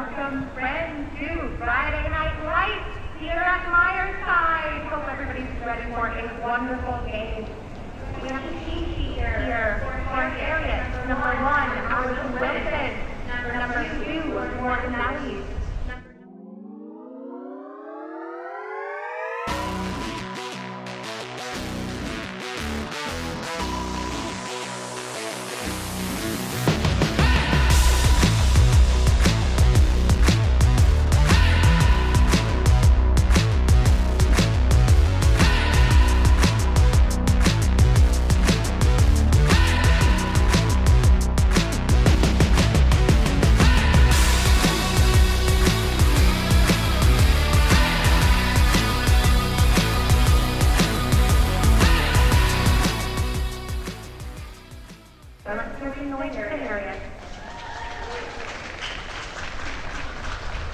welcome friends to Friday Night Lights here at Myreside. Hope everybody's ready for a wonderful game. We have the team sheet here for Heriot, number 1, Alison Wilson, number 2, Morgan Nallies.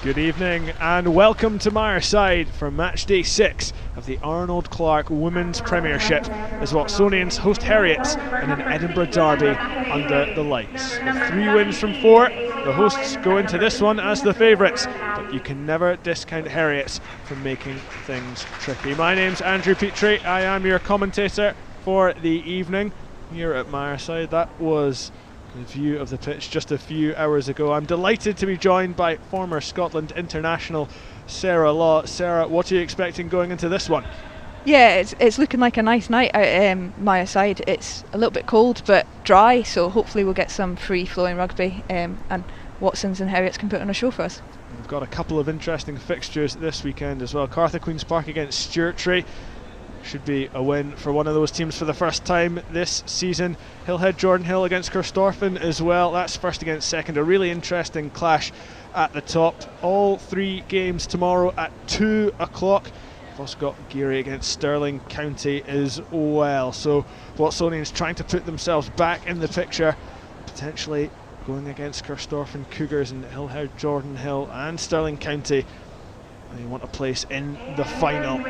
Good evening and welcome to Myreside for match day 6 of the Arnold Clark Women's Premiership as Watsonians host Heriot in an Edinburgh derby under the lights. With 3 wins from 4, the hosts go into this one as the favourites, but you can never discount Heriot from making things tricky. My name's Andrew Petrie, I am your commentator for the evening here at Myreside. That was the view of the pitch just a few hours ago. I'm delighted to be joined by former Scotland international Sarah Law. Sarah, what are you expecting going into this one? Yeah, it's looking like a nice night out at Myreside. It's a little bit cold but dry, so hopefully we'll get some free-flowing rugby and Watsons and Heriots can put on a show for us. We've got a couple of interesting fixtures this weekend as well. Cartha Queen's Park against Sturtree. Should be a win for one of those teams for the first time this season. Hillhead Jordan Hill against Corstorphine as well. That's first against second. A really interesting clash at the top. All 3 games tomorrow at 2 o'clock. We've also got Geary against Stirling County as well. So Watsonians trying to put themselves back in the picture, potentially going against Corstorphine Cougars and Hillhead Jordan Hill and Stirling County. They want a place in the final.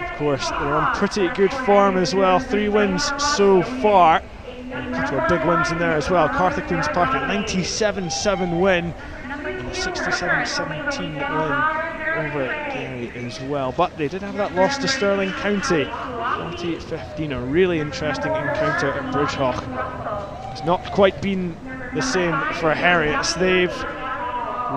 Of course, they're on pretty good form as well. 3 wins so far. And a couple of big wins in there as well. Cartha Queen's Park a 97-7 win and a 67-17 win over Gary as well. But they did have that loss to Stirling County, 40-15. A really interesting encounter at Bridgehawk. It's not quite been the same for Heriots. They've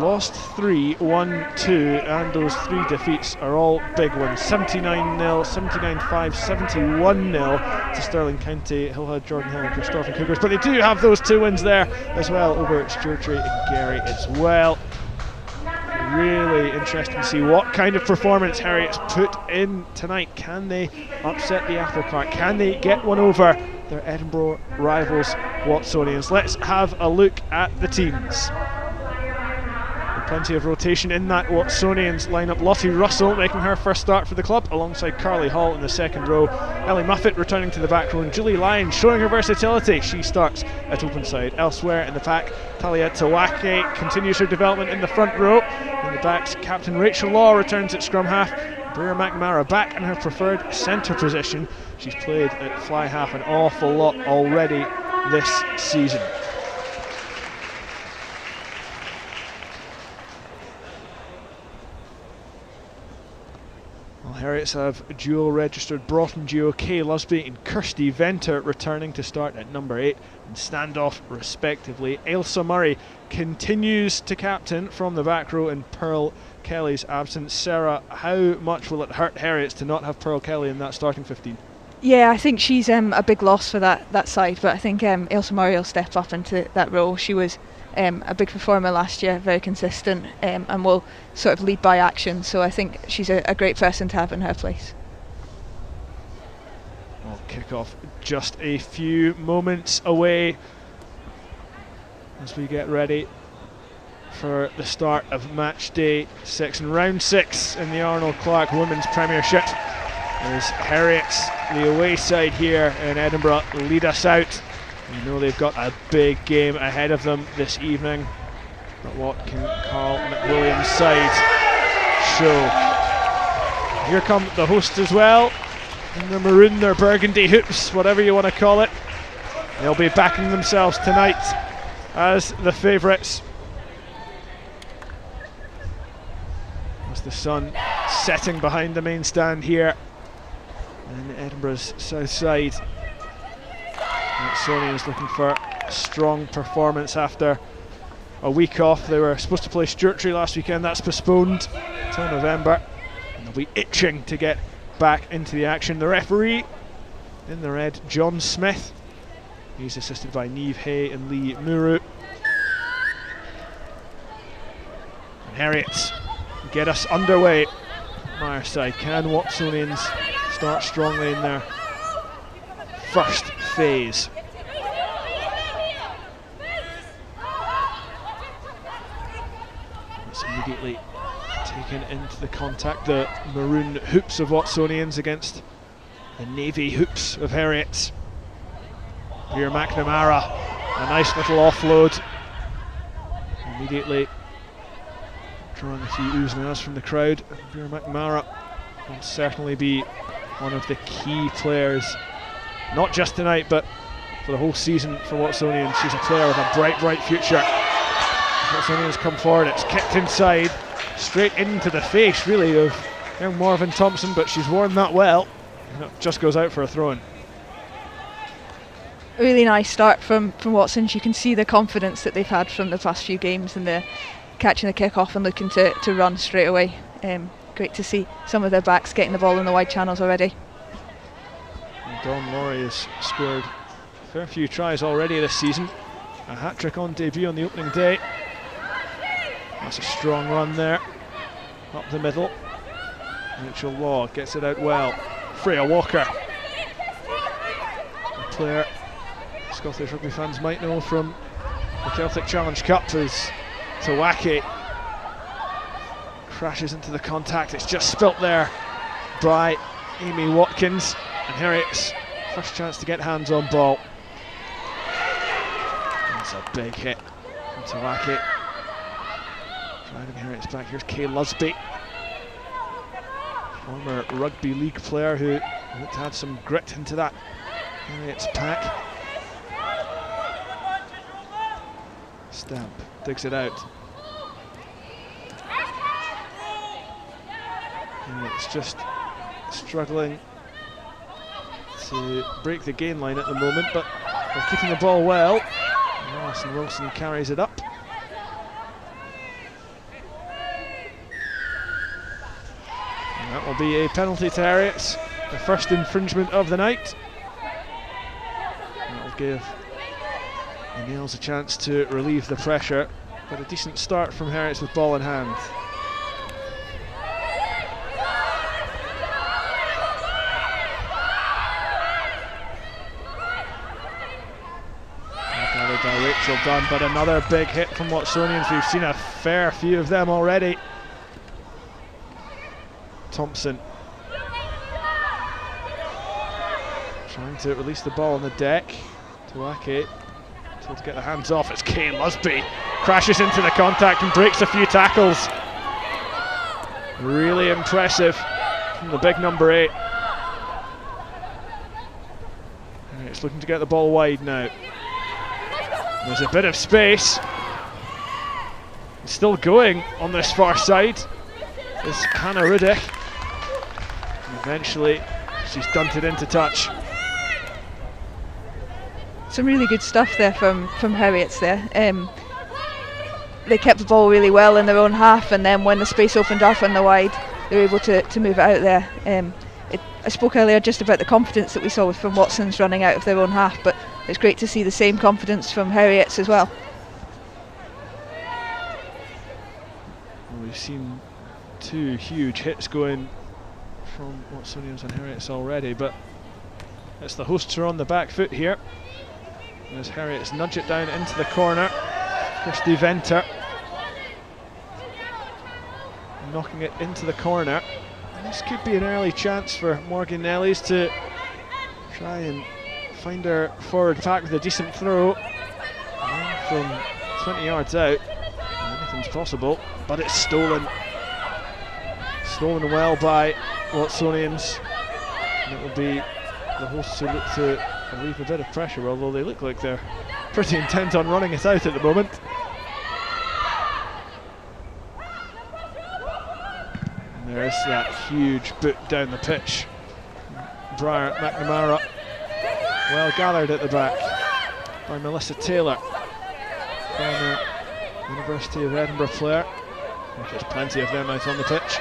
lost 3, won 2, and those 3 defeats are all big ones. 79-0, 79-5, 71-0 to Stirling County, Hillhead Jordan Hill and Corstorphine Cougars. But they do have those 2 wins there as well over Sturtree and Gary as well. Really interesting to see what kind of performance Heriots put in tonight. Can they upset the apple cart? Can they get one over their Edinburgh rivals Watsonians? Let's have a look at the teams. Plenty of rotation in that Watsonians lineup. Lottie Russell making her first start for the club alongside Carly Hall in the second row. Ellie Muffet returning to the back row, and Julie Lyons showing her versatility. She starts at open side. Elsewhere in the pack, Talia Tawake continues her development in the front row. In the backs, Captain Rachel Law returns at scrum half. Bria McNamara back in her preferred centre position. She's played at fly half an awful lot already this season. Heriots have dual registered Broughton duo Kay Lusby and Kirsty Venter returning to start at number 8 and standoff respectively. Ailsa Murray continues to captain from the back row in Pearl Kelly's absence. Sarah, how much will it hurt Heriots to not have Pearl Kelly in that starting 15? Yeah, I think she's a big loss for that side, but I think Ailsa Murray will step up into that role. She was a big performer last year, very consistent, and will sort of lead by action, so I think she's a great person to have in her place. Well, kick-off just a few moments away as we get ready for the start of match day 6 and round 6 in the Arnold Clark Women's Premiership, as Heriots, the away side here in Edinburgh, lead us out. You know they've got a big game ahead of them this evening, but what can Carl McWilliams' side show? Here come the hosts as well, in their maroon, their burgundy hoops, whatever you want to call it. They'll be backing themselves tonight as the favourites. the sun setting behind the main stand here in Edinburgh's south side. Watsonians looking for a strong performance after a week off. They were supposed to play Sturtree last weekend, that's postponed until November, and they'll be itching to get back into the action. The referee in the red, John Smith, he's assisted by Niamh Hay and Lee Muru. And Heriot get us underway. Myreside, can Watsonians start strongly in their first phase? It's immediately taken into the contact, the maroon hoops of Watsonians against the navy hoops of Heriot. Here McNamara, a nice little offload. Immediately drawing a few oohs and ahs from the crowd. Here McNamara will certainly be one of the key players, not just tonight but for the whole season for Watsonians. She's a player with a bright future. Watsonians come forward, it's kicked inside, straight into the face really of young Morven Thompson, but she's worn that well, and it just goes out for a throw-in. Really nice start from Watsons. You can see the confidence that they've had from the past few games, and they're catching the kick off and looking to run straight away. Great to see some of their backs getting the ball in the wide channels already. And Dawn Laurie has scored a fair few tries already this season. A hat-trick on debut on the opening day. That's a strong run there, up the middle. Rachel Law gets it out well. Freya Walker, a player Scottish rugby fans might know from the Celtic Challenge Cup, as Tawaki crashes into the contact. It's just spilt there by Amy Watkins, and Heriot's first chance to get hands on ball. That's a big hit from Tawaki. Driving Heriot's back. Here's Kay Lusby, former rugby league player who looked to add some grit into that Heriot's pack. Stamp digs it out. It's just struggling to break the gain line at the moment, but they're keeping the ball well. Alison Wilson carries it up. And that will be a penalty to Heriot, the first infringement of the night. That will give the Nails a chance to relieve the pressure, but a decent start from Heriot with ball in hand. Gathered by Rachel Dunn, but another big hit from Watsonians. We've seen a fair few of them already. Thompson trying to release the ball on the deck. Tawaki to get the hands off. It's Kay Lusby, crashes into the contact and breaks a few tackles. Really impressive from the big number 8. And it's looking to get the ball wide now. There's a bit of space. It's still going on this far side. It's Hannah Riddick. And eventually she's dunted into touch. Some really good stuff there from Heriot's there. They kept the ball really well in their own half, and then when the space opened up on the wide, they were able to move it out there. I spoke earlier just about the confidence that we saw from Watsons running out of their own half, but it's great to see the same confidence from Heriot's as well. We've seen 2 huge hits going from Watsonians and Heriot's already, but it's the hosts who are on the back foot here. As Heriot's nudge it down into the corner. Kirsty Venter knocking it into the corner. And this could be an early chance for Morgan Nellies to try and find her forward pack with a decent throw. And from 20 yards out, anything's possible, but it's stolen. Stolen well by Watsonians. And it will be the hosts who look to relieve a bit of pressure, although they look like they're pretty intent on running it out at the moment. There's that huge boot down the pitch. Briar McNamara, well gathered at the back by Melissa Taylor, former University of Edinburgh player. There's plenty of them out on the pitch.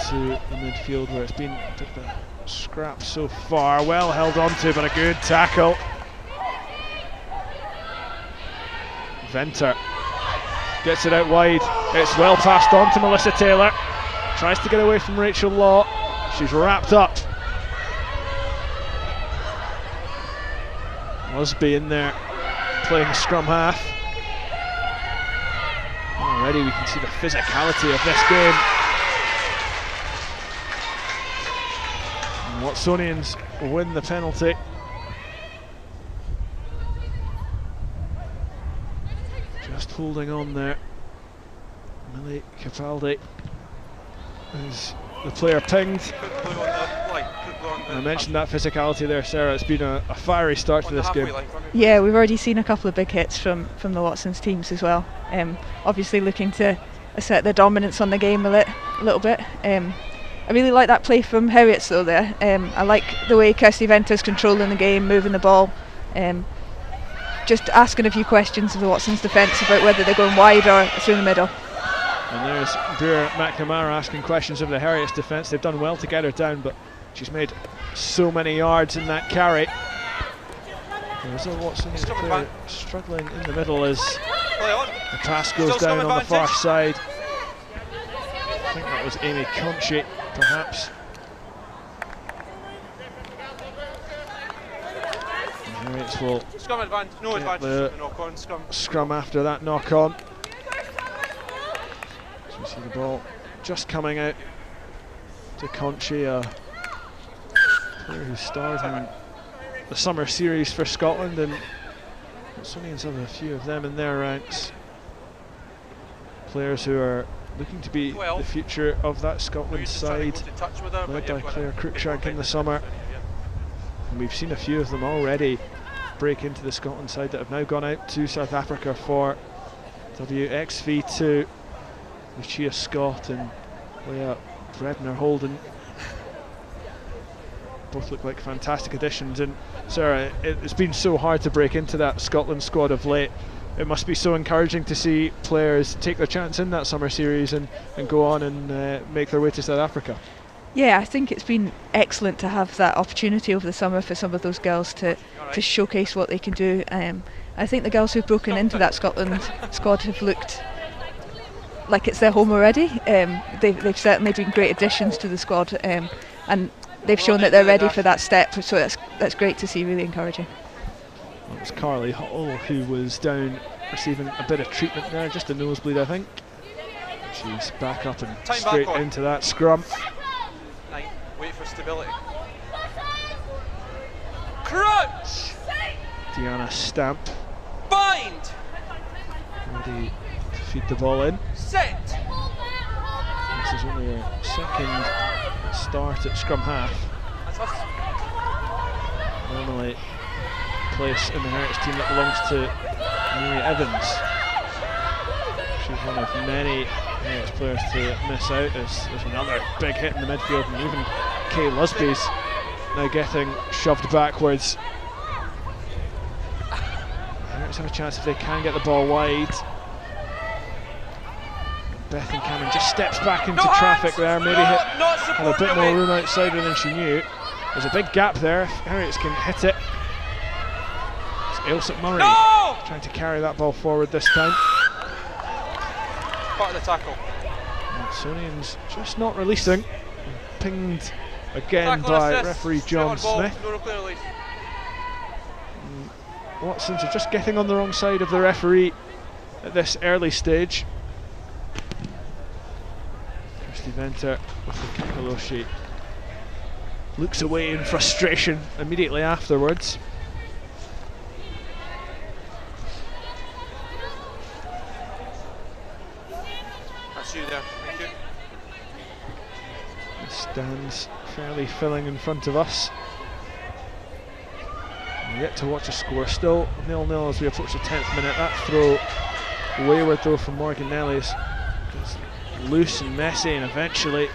To the midfield where it's been a bit of a scrap so far. Well held on to, but a good tackle. Venter gets it out wide. It's well passed on to Melissa Taylor. Tries to get away from Rachel Law. She's wrapped up. Lusby in there playing scrum half. Already we can see the physicality of this game. Watsonians win the penalty. Just holding on there. Millie Capaldi is the player pinged. I mentioned that physicality there, Sarah. It's been a fiery start to this game. Yeah, we've already seen a couple of big hits from the Watsons teams as well. Obviously looking to assert their dominance on the game a little bit. I really like that play from Heriot though there. I like the way Kirsty Venter's controlling the game, moving the ball. Just asking a few questions of the Watsons defence about whether they're going wide or through the middle. And there's Briar McNamara asking questions of the Heriot's defence. They've done well to get her down, but she's made so many yards in that carry. There's a Watsons player struggling in the middle as the pass goes down on the far side. I think that was Amy Conchi, perhaps. And Heriots will scrum advantage, no advantage the knock on, scrum after that knock on. So we see the ball just coming out to Conchi, a player who starred in the summer series for Scotland, and Watsonians have a few of them in their ranks. Players who are looking to be the future of that Scotland side, led by Claire Cruikshank in the summer. And we've seen a few of them already break into the Scotland side that have now gone out to South Africa for WXV2. Lucia Scott and Leah Bredner Holden both look like fantastic additions. And Sarah, it's been so hard to break into that Scotland squad of late. It must be so encouraging to see players take their chance in that summer series and go on and make their way to South Africa. Yeah, I think it's been excellent to have that opportunity over the summer for some of those girls to showcase what they can do. I think the girls who've broken into that Scotland squad have looked like it's their home already. They've certainly been great additions to the squad, and they've shown that they're ready for that step, so that's great to see, really encouraging. It was Carly Hull who was down receiving a bit of treatment there, just a nosebleed I think. She's back up and straight into that scrum. Wait for stability. Crouch! Deanna Stamp. Bind! Ready to feed the ball in. Set! This is only her second start at scrum half. Normally place in the Heritage team that belongs to Mary Evans. She's one of many Heritage players to miss out. There's another big hit in the midfield, and even Kay Lusby's now getting shoved backwards. Heritage have a chance if they can get the ball wide. Bethan Cannon just steps back into traffic there, maybe had a bit more room outside her than she knew. There's a big gap there if Heriots can hit it. Ailsa Murray trying to carry that ball forward this time. Part of the tackle. Watsonians just not releasing. Pinged again by referee John Smith. Watsons are just getting on the wrong side of the referee at this early stage. Kirsty Venter with the kick, although she looks away in frustration immediately afterwards. That's you there, thank you. Stands fairly filling in front of us. We get to watch a score. Still 0-0 as we approach the 10th minute. That throw wayward though from Morgan Nellies. It's loose and messy and eventually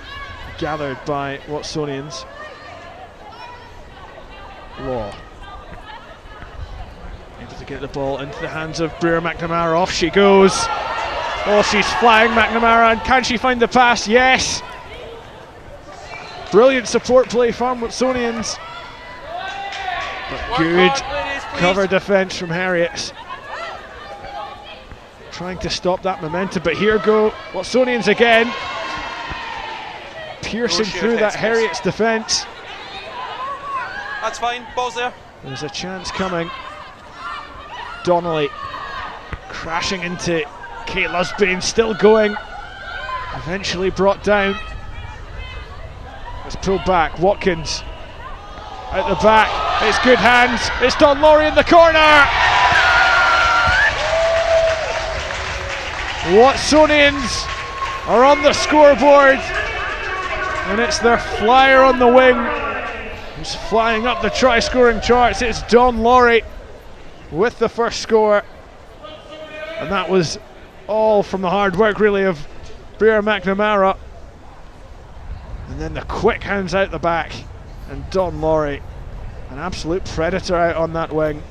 gathered by Watsonians. Law able to get the ball into the hands of Breer McNamara. Off she goes. Oh, she's flying, McNamara, and can she find the pass? Yes. Brilliant support play from Watsonians. But good cover defence from Heriot. Trying to stop that momentum, but here go Watsonians again. Piercing through that Heriot's defence. That's fine, ball's there. There's a chance coming. Donnelly crashing into Kate Lusbane, still going. Eventually brought down. It's pulled back. Watkins out the back. It's good hands. It's Don Laurie in the corner. Watsonians are on the scoreboard, and it's their flyer on the wing who's flying up the try-scoring charts. It's Don Laurie with the first score, and that was all from the hard work really of Breer McNamara. And then the quick hands out the back, and Don Laurie, an absolute predator out on that wing.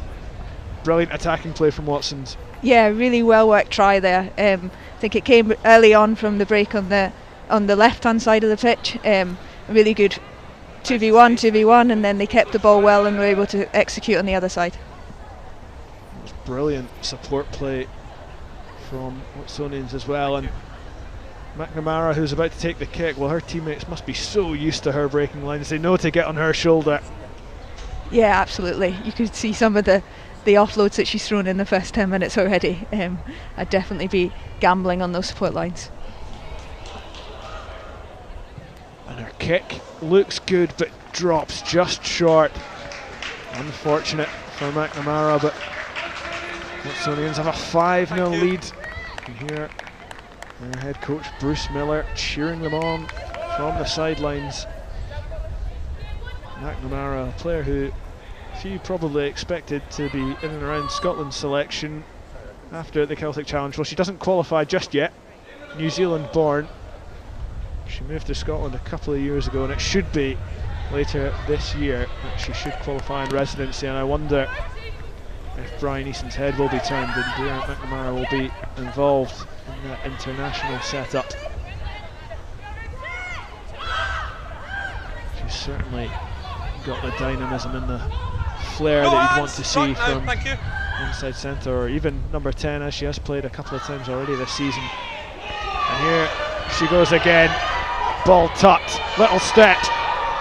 Brilliant attacking play from Watsons. Yeah, really well worked try there. I think it came early on from the break on the left hand side of the pitch. Really good 2v1, and then they kept the ball well and were able to execute on the other side. It was brilliant support play from Watsonians as well, and McNamara, who's about to take the kick, well, her teammates must be so used to her breaking lines. They know to get on her shoulder. Yeah, absolutely. You could see some of the offloads that she's thrown in the first 10 minutes already. I'd definitely be gambling on those support lines. And her kick looks good but drops just short. Unfortunate for McNamara, but Watsonians have a 5-0 lead. You can hear their head coach Bruce Miller cheering them on from the sidelines. McNamara, a player who few probably expected to be in and around Scotland's selection after the Celtic Challenge. Well, she doesn't qualify just yet. New Zealand born. She moved to Scotland a couple of years ago, and it should be later this year that she should qualify in residency, and I wonder if Brian Eason's head will be turned and Breer McNamara will be involved in that international setup. She's certainly got the dynamism and the flair that you'd want to see from inside centre, or even number 10, as she has played a couple of times already this season. And here she goes again. Ball tucked, little step,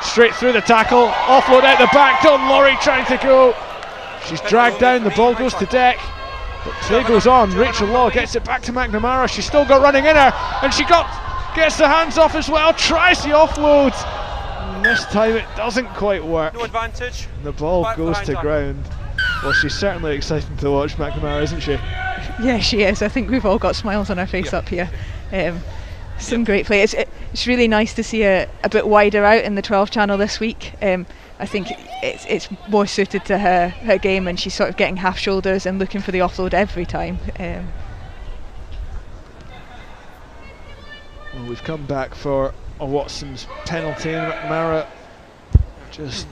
straight through the tackle, offload out the back. Don Laurie trying to go. She's dragged down, the ball goes to deck, but play goes on. Rachel Law gets it back to McNamara. She's still got running in her, and she gets the hands off as well, tries the offload. And this time it doesn't quite work. No advantage. And the ball goes to ground. Well, she's certainly exciting to watch, McNamara, isn't she? Yeah, she is. I think we've all got smiles on our face up here. Some great play. It's really nice to see a bit wider out in the 12 channel this week. I think it's more suited to her game, and she's sort of getting half shoulders and looking for the offload every time. Well, we've come back for a Watson's penalty, and McNamara just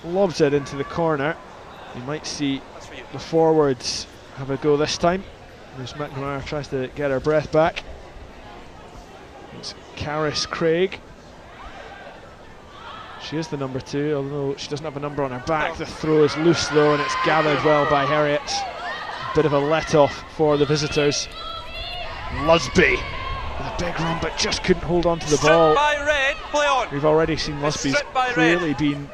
lobs it into the corner. You might see the forwards have a go this time as McNamara tries to get her breath back. It's Caris Craig. She is the number 2, although she doesn't have a number on her back. The throw is loose though, and it's gathered well by Heriot. Bit of a let-off for the visitors. Lusby with a big run, but just couldn't hold on to the ball. By Red, play on. We've already seen Lusby's clearly been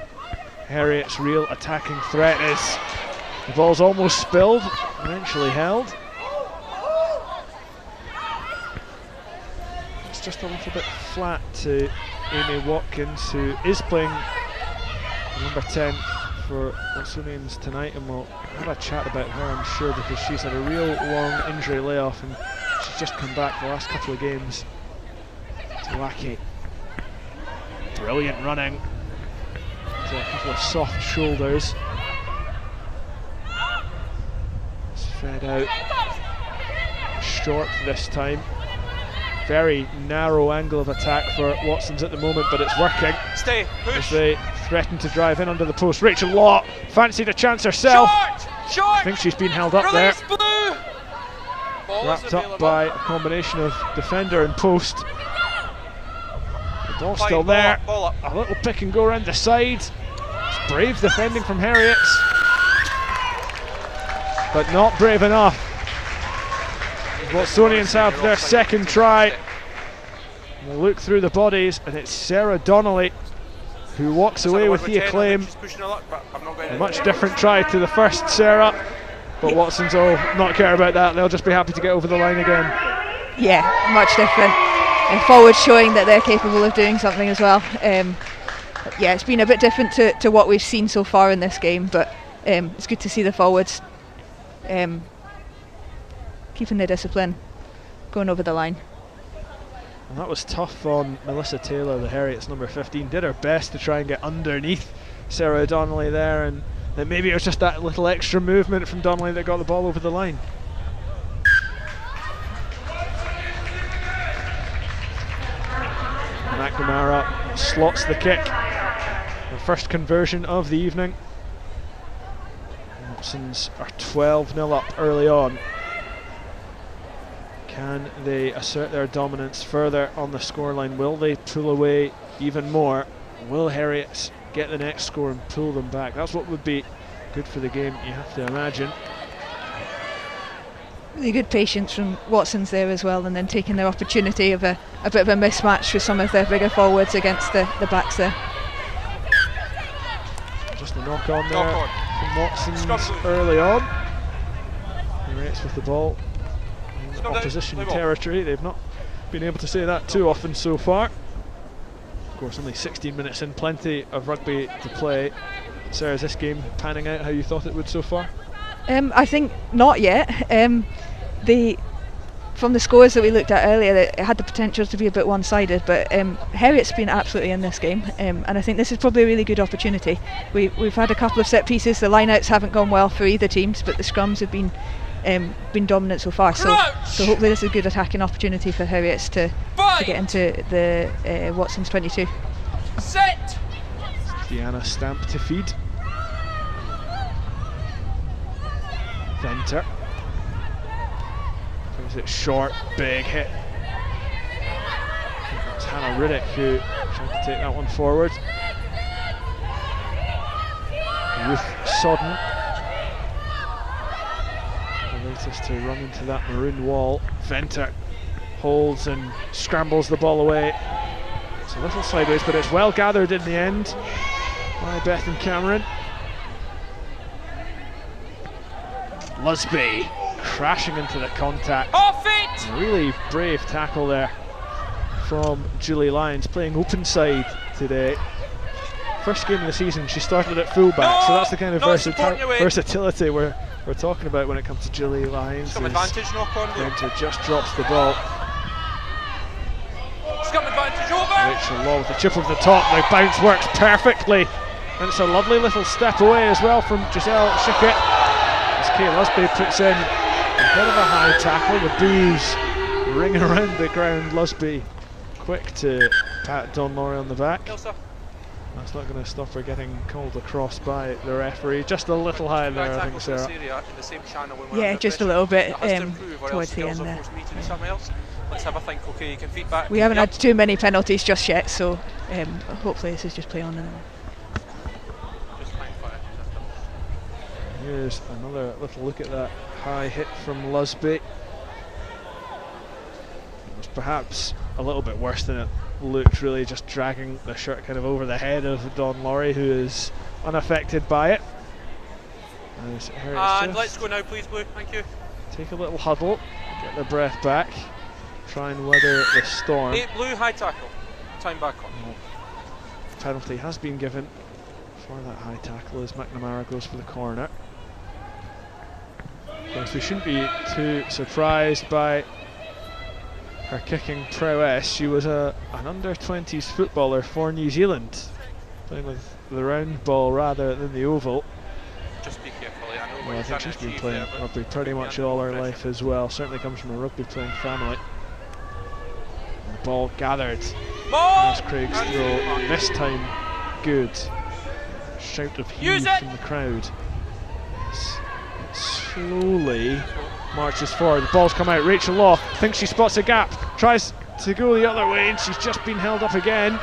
Heriot's real attacking threat. The ball's almost spilled, eventually held. It's just a little bit flat to Amy Watkins, who is playing number 10 for Watsonians tonight, and we'll have a chat about her, I'm sure, because she's had a real long injury layoff and she's just come back the last couple of games. It's Wacky. Brilliant running. To a couple of soft shoulders. It's fed out short this time. Very narrow angle of attack for Watsons at the moment, but it's working. Stay, push. As they threaten to drive in under the post. Rachel Law fancied a chance herself. Short. I think she's been held up Release there. Blue. Ball Wrapped is up available. by a combination of defender and post. The ball's Fine, still ball there. up, ball up. A little pick and go around the side. It's brave defending from Heriot, but not brave enough. Watsonians have their second try. We'll look through the bodies, and it's Sarah Donnelly who walks away with the acclaim. A much different try to the first, Sarah, but Watsons will not care about that. They'll just be happy to get over the line again. Yeah, much different. And forwards showing that they're capable of doing something as well. Yeah, it's been a bit different to what we've seen so far in this game, but it's good to see the forwards keeping their discipline, going over the line. And that was tough on Melissa Taylor, the Heriot's number 15. Did her best to try and get underneath Sarah Donnelly there, and then maybe it was just that little extra movement from Donnelly that got the ball over the line. McNamara slots the kick. The first conversion of the evening. Watsons are 12-0 up early on. Can they assert their dominance further on the scoreline? Will they pull away even more? Will Heriot get the next score and pull them back? That's what would be good for the game, you have to imagine. Really good patience from Watsons there as well, and then taking their opportunity of a bit of a mismatch with some of their bigger forwards against the backs there. Just a knock on there from Watsons early on. Heriot's with the ball in opposition territory. They've not been able to say that too often so far. Of course, only 16 minutes in, plenty of rugby to play. Sarah, is this game panning out how you thought it would so far? I think not yet. From the scores that we looked at earlier, it had the potential to be a bit one-sided, but Heriot's been absolutely in this game, and I think this is probably a really good opportunity. We've had a couple of set pieces. The line-outs haven't gone well for either teams, but the scrums have been dominant so far. So hopefully this is a good attacking opportunity for Heriots to get into the Watsons 22. Set. Deanna Stamp to feed. Venter. Throws it short, big hit. I think that's Hannah Riddick who tried to take that one forward. Ruth Sodden, the latest to run into that maroon wall. Venter holds and scrambles the ball away. It's a little sideways, but it's well gathered in the end by Beth and Cameron. Lusby crashing into the contact. Off it! A really brave tackle there from Julie Lyons, playing open side today. First game of the season, she started at fullback, so that's the kind of versatility we're talking about when it comes to Julie Lyons. Scum advantage, knock on. Venter just drops the ball. Scum advantage over. Rachel Law with the chip over the top. The bounce works perfectly, and it's a lovely little step away as well from Giselle Schickett. As Kay Lusby puts in a bit of a high tackle. The boos ring around the ground. Lusby quick to pat Don Laurie on the back. That's not going to stop her getting called across by the referee. Just a little high there, I think, Sarah. Yeah, just a little bit towards the end there. Let's have a think. Okay, you can feedback. We haven't had too many penalties just yet, so hopefully this is just play on. Here's another little look at that high hit from Lusby. It was perhaps a little bit worse than it looked, really, just dragging the shirt kind of over the head of Don Laurie, who is unaffected by it. And let's go now, please, Blue. Thank you. Take a little huddle, get their breath back, try and weather the storm. Blue, high tackle. Time back on. Penalty has been given for that high tackle as McNamara goes for the corner. Of course, we shouldn't be too surprised by her kicking prowess. She was an under-20s footballer for New Zealand, playing with the round ball rather than the oval. Just be careful. I know Well, I what think you're she's trying been to playing achieve there, rugby but pretty much all her life as well. Certainly comes from a rugby playing family. And the ball gathered. Ball! There's Craig's throw. This time, good. Shout of heave from the crowd. It slowly marches forward. The ball's come out. Rachel Law thinks she spots a gap. Tries to go the other way, and she's just been held up again.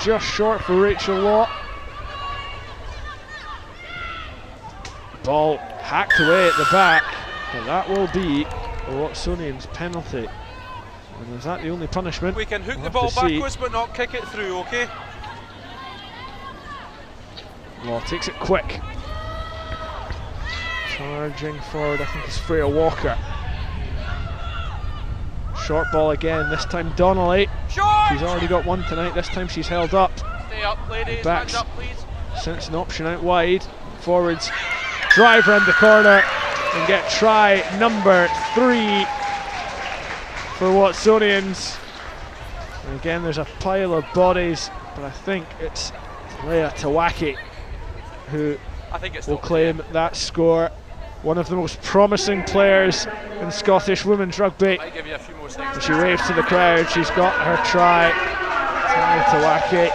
Just short for Rachel Law. Ball hacked away at the back, but that will be a Watsonians penalty. And is that the only punishment? We can hook We'll the have ball to see. backwards but not kick it through, okay? Law takes it quick. Charging forward, I think it's Freya Walker. Short ball again, this time Donnelly. Short! She's already got one tonight, this time she's held up. Stay up, ladies. Backs. Hands up, please. Sense an option out wide. Forwards drive round the corner and get try number 3 for Watsonians. And again, there's a pile of bodies, but I think it's Leah Tawaki who I think it's will claim that score. One of the most promising players in Scottish women's rugby. Might give you a few more And seconds. she waves to the crowd. She's got her try. Tawaki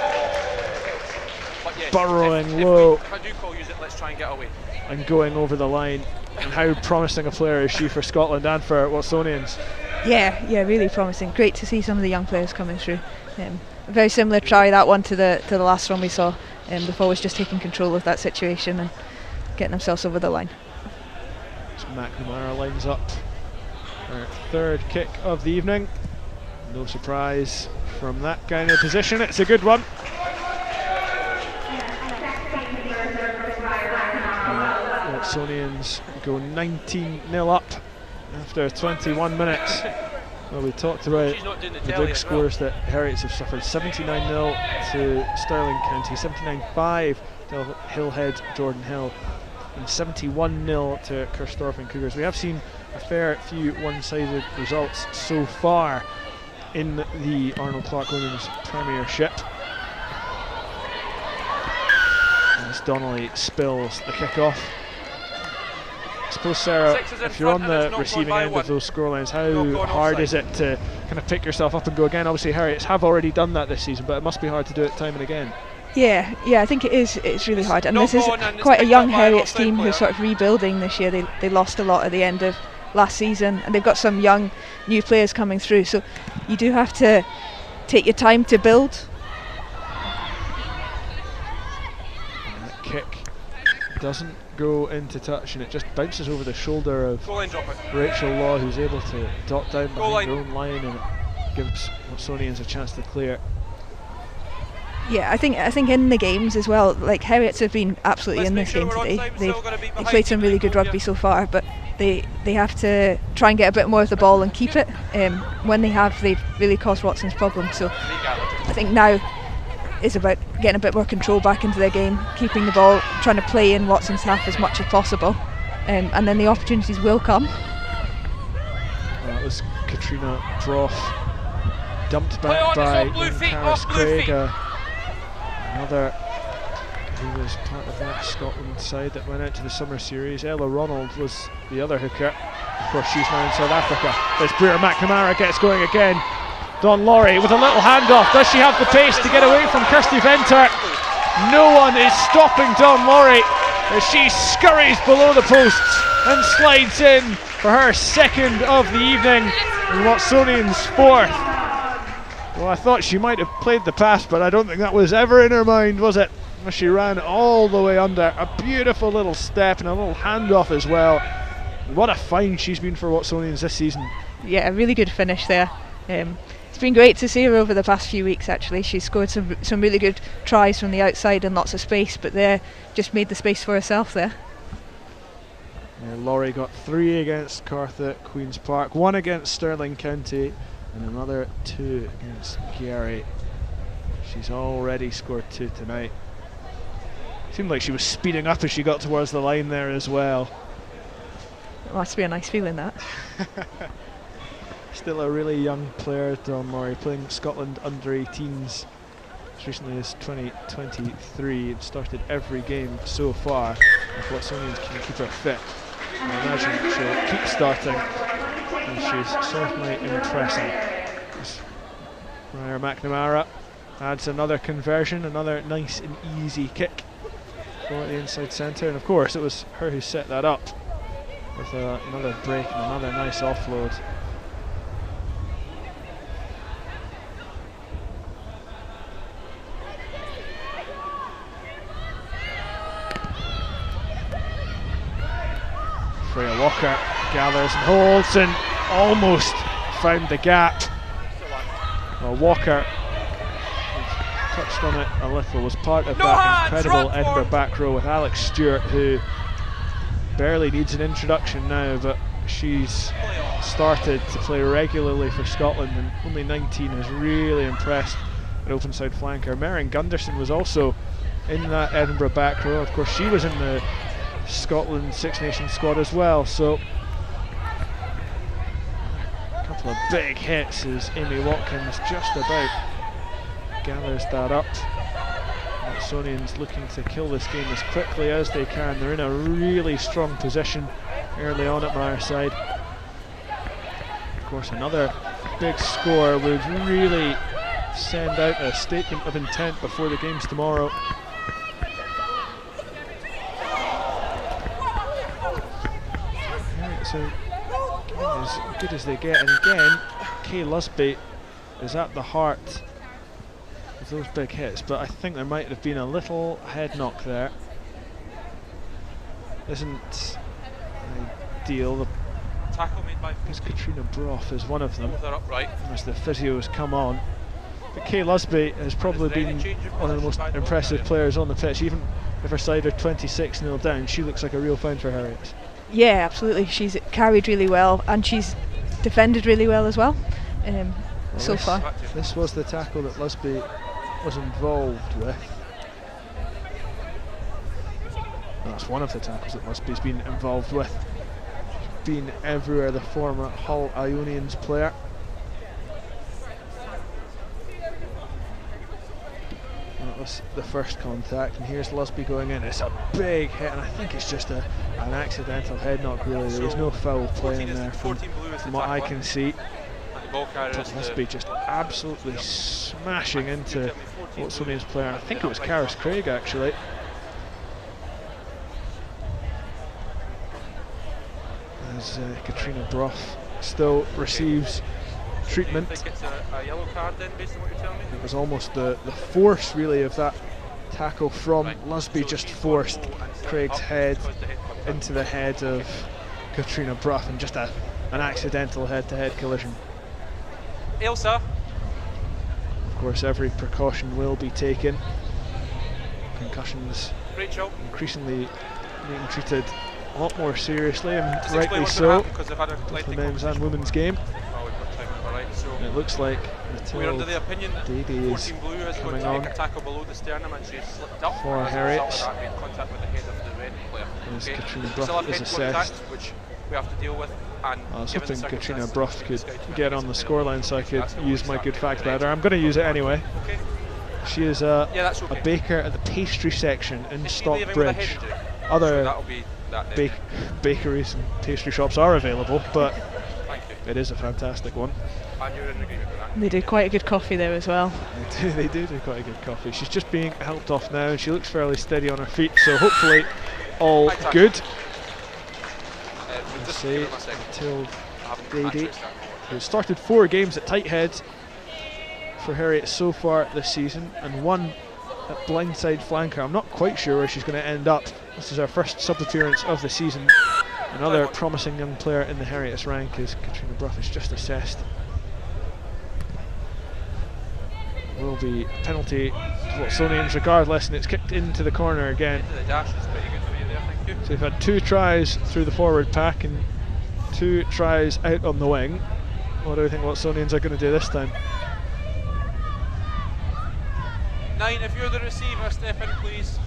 But yes, burrowing if low. if I do call use it, let's try and get away. and going over the line. And how promising a player is she for Scotland and for Watsonians? Yeah, really promising. Great to see some of the young players coming through. A very similar try, that one, to the last one we saw. The forwards just taking control of that situation and getting themselves over the line. So McNamara lines up her third kick of the evening. No surprise from that kind of position. It's a good one. Watsonians go 19-0 up after 21 minutes. Well, we talked about She's not doing the the telly big as well. scores that Heriots have suffered. 79-0 to Stirling County, 79-5 to Hillhead Jordan Hill, and 71-0 to Kirkstofan Cougars. We have seen a fair few one-sided results so far in the Arnold Clark Women's Premiership. As Donnelly spills the kick-off. I suppose, Sarah, if you're on the receiving end of those scorelines, how hard is it to kind of pick yourself up and go again? Obviously, Heriots have already done that this season, but it must be hard to do it time and again. Yeah, I think it is. It's really hard, and this is quite a young Heriot's team who's sort of rebuilding this year. They lost a lot at the end of last season, and they've got some young new players coming through. So you do have to take your time to build. And that kick doesn't go into touch, and it just bounces over the shoulder of Goal line, drop it. Rachel Law, who's able to dot down Goal behind her line. own line, and it gives Watsonians a chance to clear. Yeah, I think in the games as well, like Heriots have been absolutely Let's in make this sure game we're today. onside, we're still gonna be They've behind played some team really that good goal, rugby yeah. so far, but they have to try and get a bit more of the ball and keep it. When they have, they've really caused Watson's problems. So I think now is about getting a bit more control back into their game, keeping the ball, trying to play in Watson's half as much as possible, and then the opportunities will come. That was Katrina Broth, dumped Play back on, it's by off blue feet, Karis off blue Craig, feet. another who was part of that Scotland side that went out to the summer series. Ella Ronald was the other hooker. Of course, she's now in South Africa. As Breer McNamara gets going again. Don Laurie with a little handoff. Does she have the pace to get away from Kirsty Venter? No one is stopping Don Laurie as she scurries below the posts and slides in for her second of the evening, and Watsonians fourth. Well, I thought she might have played the pass, but I don't think that was ever in her mind, was it? She ran all the way under. A beautiful little step and a little handoff as well. What a find she's been for Watsonians this season. Yeah, a really good finish there. It's been great to see her over the past few weeks. Actually, she's scored some really good tries from the outside and lots of space, but there just made the space for herself there. Yeah, Laurie got 3 against Cartha Queen's Park, 1 against Stirling County, and another 2 against Gary. She's already scored 2 tonight. Seemed like she was speeding up as she got towards the line there as well. It must be a nice feeling, that. Still a really young player, Don Murray, playing Scotland under-18s as recently as 2023. Started every game so far. If Watsonians can keep her fit, I imagine she'll keep starting, and she's certainly impressing. Ryan McNamara adds another conversion, another nice and easy kick for the inside centre, and of course it was her who set that up with another break and another nice offload. Freya Walker gathers and holds and almost found the gap. Well, Walker touched on it a little, was part of that incredible Edinburgh back row with Alex Stewart, who barely needs an introduction now, but she's started to play regularly for Scotland and only 19, has really impressed an open side flanker. Merrin Gunderson was also in that Edinburgh back row. Of course, she was in the Scotland Six Nations squad as well, so a couple of big hits as Amy Watkins just about gathers that up. Watsonians looking to kill this game as quickly as they can. They're in a really strong position early on at Myreside. Of course, another big score would really send out a statement of intent before the games tomorrow. So, as good as they get, and again, Kay Lusby is at the heart of those big hits, but I think there might have been a little head knock there. Isn't ideal. The tackle made by Katrina Brough is one of them, upright as the physios come on. But Kay Lusby has probably been one of the most impressive players on the pitch. Even if her side are 26-0 down, she looks like a real find for Heriot. Yeah, absolutely. She's carried really well and she's defended really well as well, so far. This was the tackle that Lusby was involved with. That's one of the tackles that Lusby's been involved with. She's been everywhere, the former Hull Ionians player. That was the first contact, and here's Lusby going in. It's a big hit, and I think it's just an accidental head knock, really. There was no foul play in there from what I can see. Lusby just absolutely smashing into Watsonians player. I think it was Karis Craig, actually. As Katrina Brough still receives treatment. A yellow card then, based on what you're telling me? It was almost the force, really, of that tackle from Lusby just forced Craig's head into the head of Katrina Brough, and just an accidental head-to-head collision. Ailsa. Of course, every precaution will be taken. Concussions increasingly being treated a lot more seriously, and rightly so, with the men's and women's game. And it looks like Matilda Davey is coming on for Heriot. As Katrina Brough is assessed. Which we have to deal with. And I was hoping Katrina Brough could get on the scoreline so I could use my good fact better. I'm going to use it anyway. She is a baker at the pastry section in Stockbridge. Other bakeries and pastry shops are available, but it is a fantastic one. And you're in agreement with that. They did quite a good coffee there as well. They do quite a good coffee. She's just being helped off now, and she looks fairly steady on her feet, so hopefully all good. Say Matilda Davey, who started 4 games at tight head for Heriot so far this season, and 1 at blindside flanker. I'm not quite sure where she's going to end up. This is her first sub appearance of the season. Another promising young player in the Heriot's rank is Katrina Brough is just assessed. Will be a penalty to Watsonians regardless, and it's kicked into the corner again. So we've had 2 tries through the forward pack and 2 tries out on the wing. What do we think Watsonians are going to do this time? 9, if you're the receiver, step in please.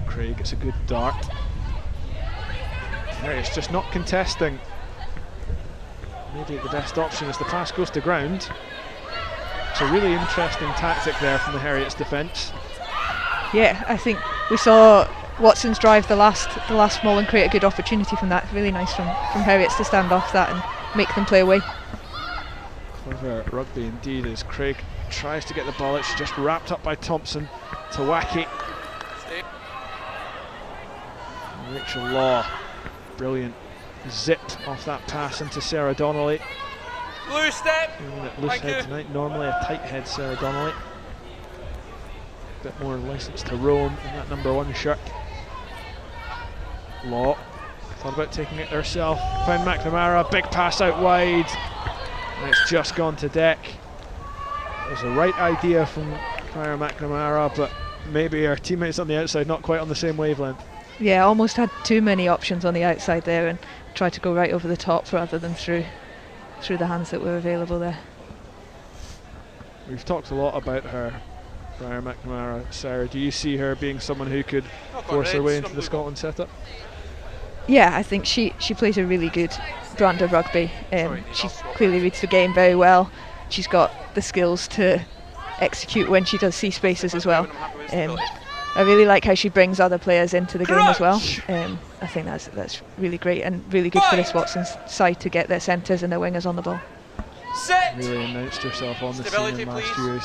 Craig, it's a good dart. It's just not contesting. maybe the best option as the pass goes to ground. It's a really interesting tactic there from the Heriot's defence. Yeah, I think we saw Watson's drive the last ball and create a good opportunity from that. Really nice from Heriot's to stand off that and make them play away. Clever rugby indeed as Craig tries to get the ball. It's just wrapped up by Thompson to Wacky. Rachel Law, brilliant zip off that pass into Sarah Donnelly. Blue step. Loose head tonight, normally a tight head Sarah Donnelly. Bit more licence to roam in that number 1 shirt. Law thought about taking it herself, found McNamara, big pass out wide, and it's just gone to deck. It was the right idea from Kyra McNamara, but maybe her teammates on the outside not quite on the same wavelength. Yeah, almost had too many options on the outside there and tried to go right over the top rather than through the hands that were available there. We've talked a lot about her, Kyra McNamara. Sarah, do you see her being someone who could force her way into the Scotland setup? Yeah, I think she plays a really good brand of rugby. She clearly reads the game very well. She's got the skills to execute when she does see spaces as well. I really like how she brings other players into the game as well. I think that's really great and really good for this Watson's side to get their centres and their wingers on the ball. Really announced herself on the scene in last year's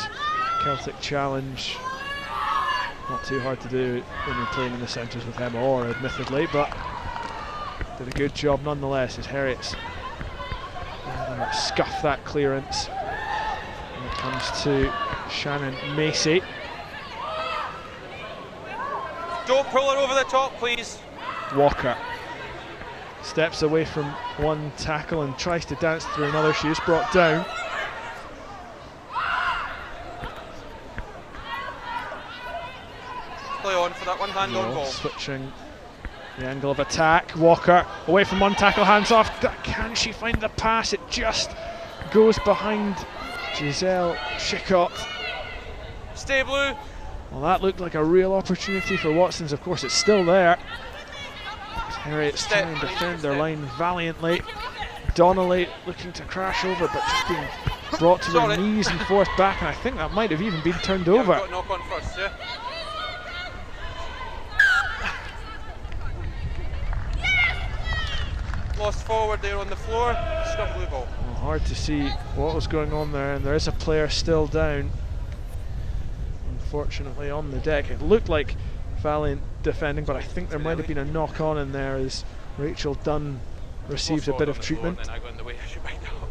Celtic Challenge. Not too hard to do when you're playing in the centres with Emma Orr, admittedly, but did a good job nonetheless as Heriot's scuff that clearance. When it comes to Shannon Macy. Don't pull her over the top, please. Walker steps away from one tackle and tries to dance through another. She is brought down. Play on for that one hand on ball. Switching the angle of attack. Walker away from one tackle, hands off. Can she find the pass? It just goes behind Giselle Chicot. Stay blue. Well, that looked like a real opportunity for Watsons. Of course, it's still there. Heriot's trying to defend their line valiantly. Donnelly looking to crash over, but just being brought to her knees and forced back, and I think that might have even been turned over. Got knock on first, yeah? Lost forward there on the floor. Scrum blue ball. Well, hard to see what was going on there, and there is a player still down. Unfortunately on the deck. It looked like valiant defending, but I think there might have been a knock on in there as Rachel Dunn received a bit of treatment. Then I go in the way, I should back up.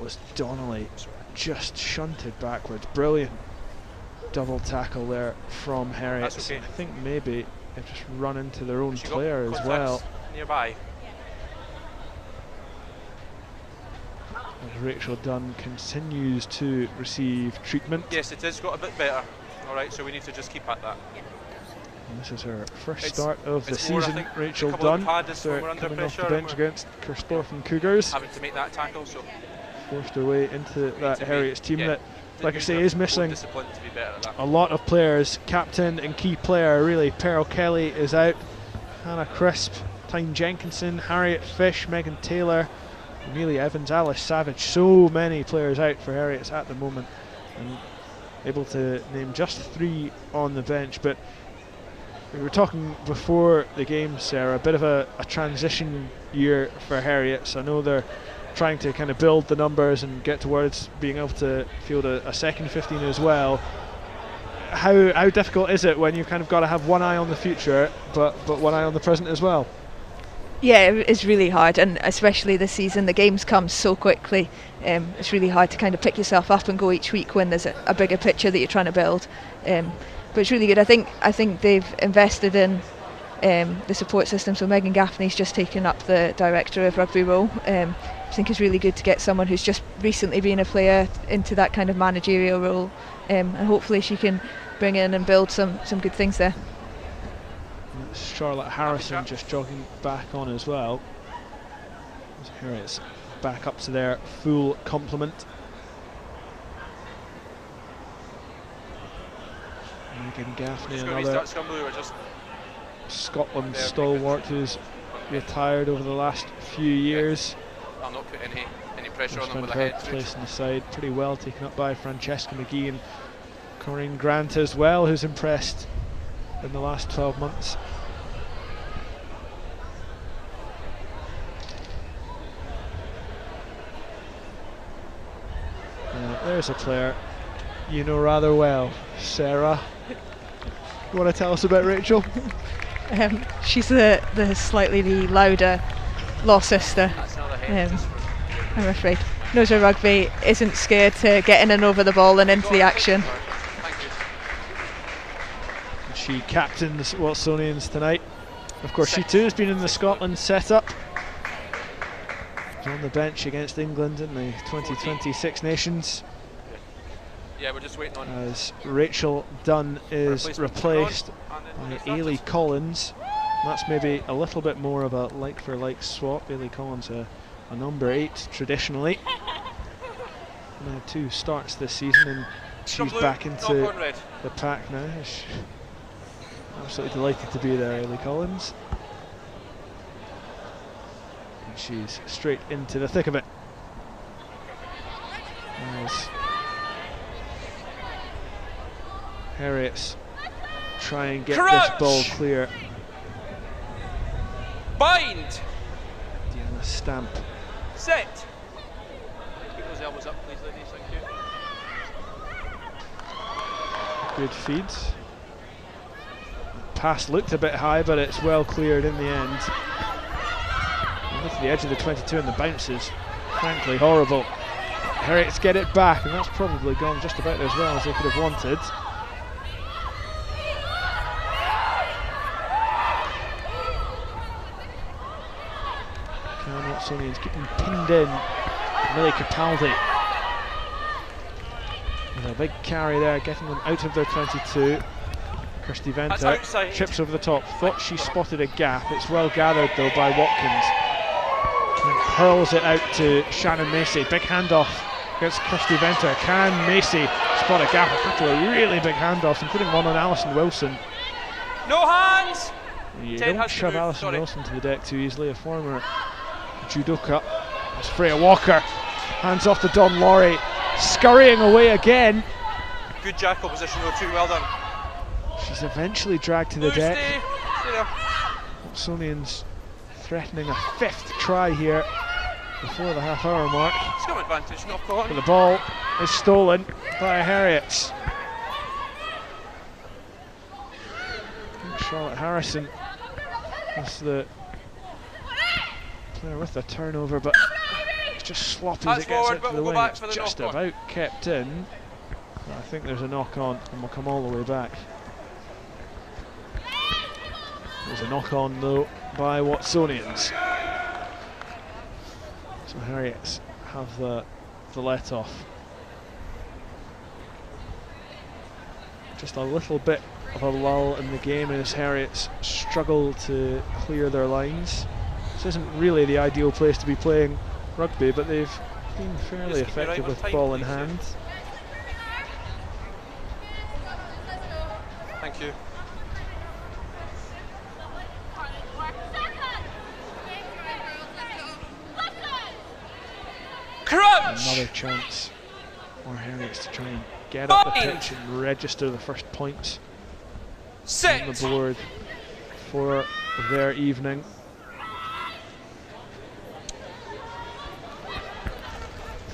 Was Donnelly just shunted backwards. Brilliant double tackle there from Heriot. Okay. I think maybe they've just run into their own player as well. Nearby. As Rachel Dunn continues to receive treatment. Yes, it has got a bit better. Alright, so we need to just keep at that. And this is her first start of the more, season. Rachel Dunn coming coming off the bench against Kirkstofan Cougars. Having to make that tackle, so Forced her way into that Heriot's team that, like I say, is missing a lot of players. Captain and key player, really. Pearl Kelly is out. Hannah Crisp, Tyne Jenkinson, Harriet Fish, Megan Taylor, Amelia Evans, Alice Savage. So many players out for Heriot's at the moment, and able to name just 3 on the bench. But we were talking before the game, Sarah, a bit of a transition year for Heriot's. I know they're trying to kind of build the numbers and get towards being able to field a second 15 as well. How difficult is it when you've kind of got to have one eye on the future but one eye on the present as well? Yeah, it's really hard, and especially this season, the games come so quickly. It's really hard to kind of pick yourself up and go each week when there's a bigger picture that you're trying to build. But it's really good. I think they've invested in the support system. So Megan Gaffney's just taken up the director of rugby role. I think it's really good to get someone who's just recently been a player into that kind of managerial role, and hopefully she can bring in and build some good things there. Charlotte Harrison just jogging back on as well. Here it's back up to their full complement. Megan Gaffney, another Scotland stalwart who's retired over the last few years. I'll not put any pressure on them with Spent a her head. place on the side pretty well, taken up by Francesca McGee and Corinne Grant as well, who's impressed in the last 12 months. There's a player you know rather well, Sarah. You want to tell us about Rachel? She's the slightly louder law sister. That's another head. I'm afraid. Knows her rugby, isn't scared to get in and over the ball and into the action. Thank you. She captains Watsonians tonight. Of course, she too has been in the Scotland setup. She's on the bench against England in the 2020 Six Nations. Yeah, we're just waiting on. As Rachel Dunn is replaced by Ailey Collins. That's maybe a little bit more of a like-for-like swap. Ailey Collins, a number 8 traditionally. Now 2 starts this season, and she's back into the pack now. She's absolutely delighted to be there, Ailey Collins. And she's straight into the thick of it. As Heriot's try and get this ball clear. Bind! Deanna Stamp. Set! Keep those elbows up, please, ladies. Thank you. Good feeds. Pass looked a bit high, but it's well cleared in the end. And to the edge of the 22, and the bounce is frankly horrible. Heriots get it back, and that's probably gone just about as well as they could have wanted. Watsonians keep them pinned in. Millie Capaldi with a big carry there, getting them out of their 22. Kirsty Venter chips over the top. Thought she spotted a gap. It's well gathered though by Watkins. And hurls it out to Shannon Macy. Big handoff against Kirsty Venter. Can Macy spot a gap? In fact, a really big handoff, including one on Alison Wilson. No hands! You don't shove Alison Wilson to the deck too easily. A former judoka. It's Freya Walker. Hands off to Dawn Laurie. Scurrying away again. Good jackal position though, too well done. She's eventually dragged to the deck. Watsonians threatening a 5th try here before the half-hour mark. Scum advantage, knock on. But the ball is stolen by Heriot. Charlotte Harrison is the player with the turnover, but it's just sloppy as it gets out to the wing. It's just about kept in. I think there's a knock-on, and we'll come all the way back. There's a knock-on though by Watsonians. So Heriots have the let-off. Just a little bit of a lull in the game as Heriots struggle to clear their lines. This isn't really the ideal place to be playing rugby, but they've been fairly effective with ball in hand. Thank you. Crouch! Another chance for Heriots to try and get up the pitch and register the first points on the board for their evening.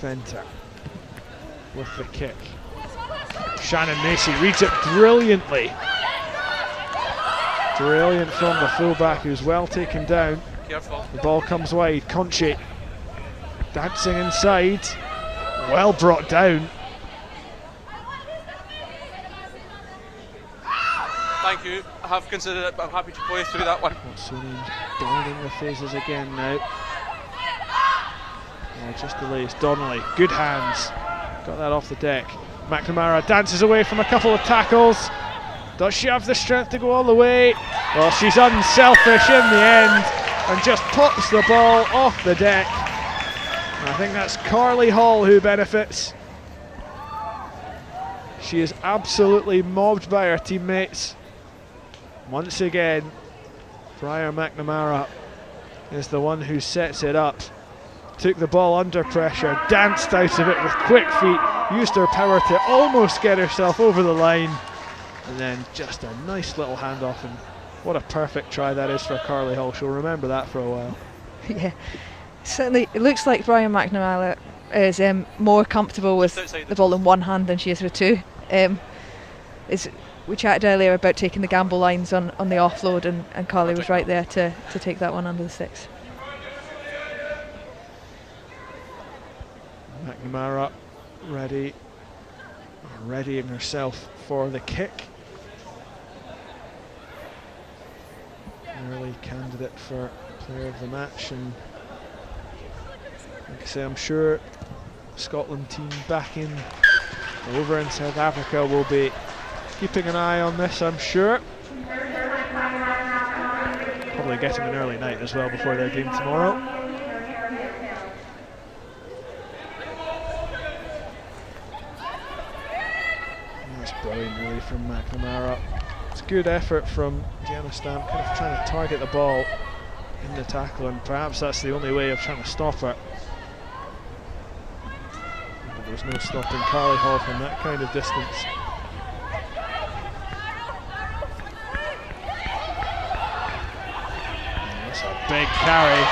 Venter with the kick. Shannon Macy reads it brilliantly. Brilliant from the fullback, who's well taken down. Careful. The ball comes wide. Conchi dancing inside. Well brought down. Thank you. I have considered it, but I'm happy to play through that one. Watsonians building the phases again now. Oh, just delays. Donnelly, good hands. Got that off the deck. McNamara dances away from a couple of tackles. Does she have the strength to go all the way? Well, she's unselfish in the end and just pops the ball off the deck. And I think that's Carly Hall who benefits. She is absolutely mobbed by her teammates. Once again, Briar McNamara is the one who sets it up. Took the ball under pressure, danced out of it with quick feet, used her power to almost get herself over the line, and then just a nice little handoff. And what a perfect try that is for Carly Hall. She'll remember that for a while. Yeah, certainly it looks like Brian McNamara is more comfortable with the ball in one hand than she is with two. We chatted earlier about taking the gamble lines on the offload, and Carly was right there to take that one under the sticks. McNamara readying herself for the kick. Early candidate for player of the match, and like I say, I'm sure Scotland team back over in South Africa will be keeping an eye on this, I'm sure. Probably getting an early night as well before their game tomorrow. That's brilliant really from McNamara. It's a good effort from Deanna Stamp, kind of trying to target the ball in the tackle, and perhaps that's the only way of trying to stop her. But there's no stopping Carly Hall from that kind of distance. And that's a big carry.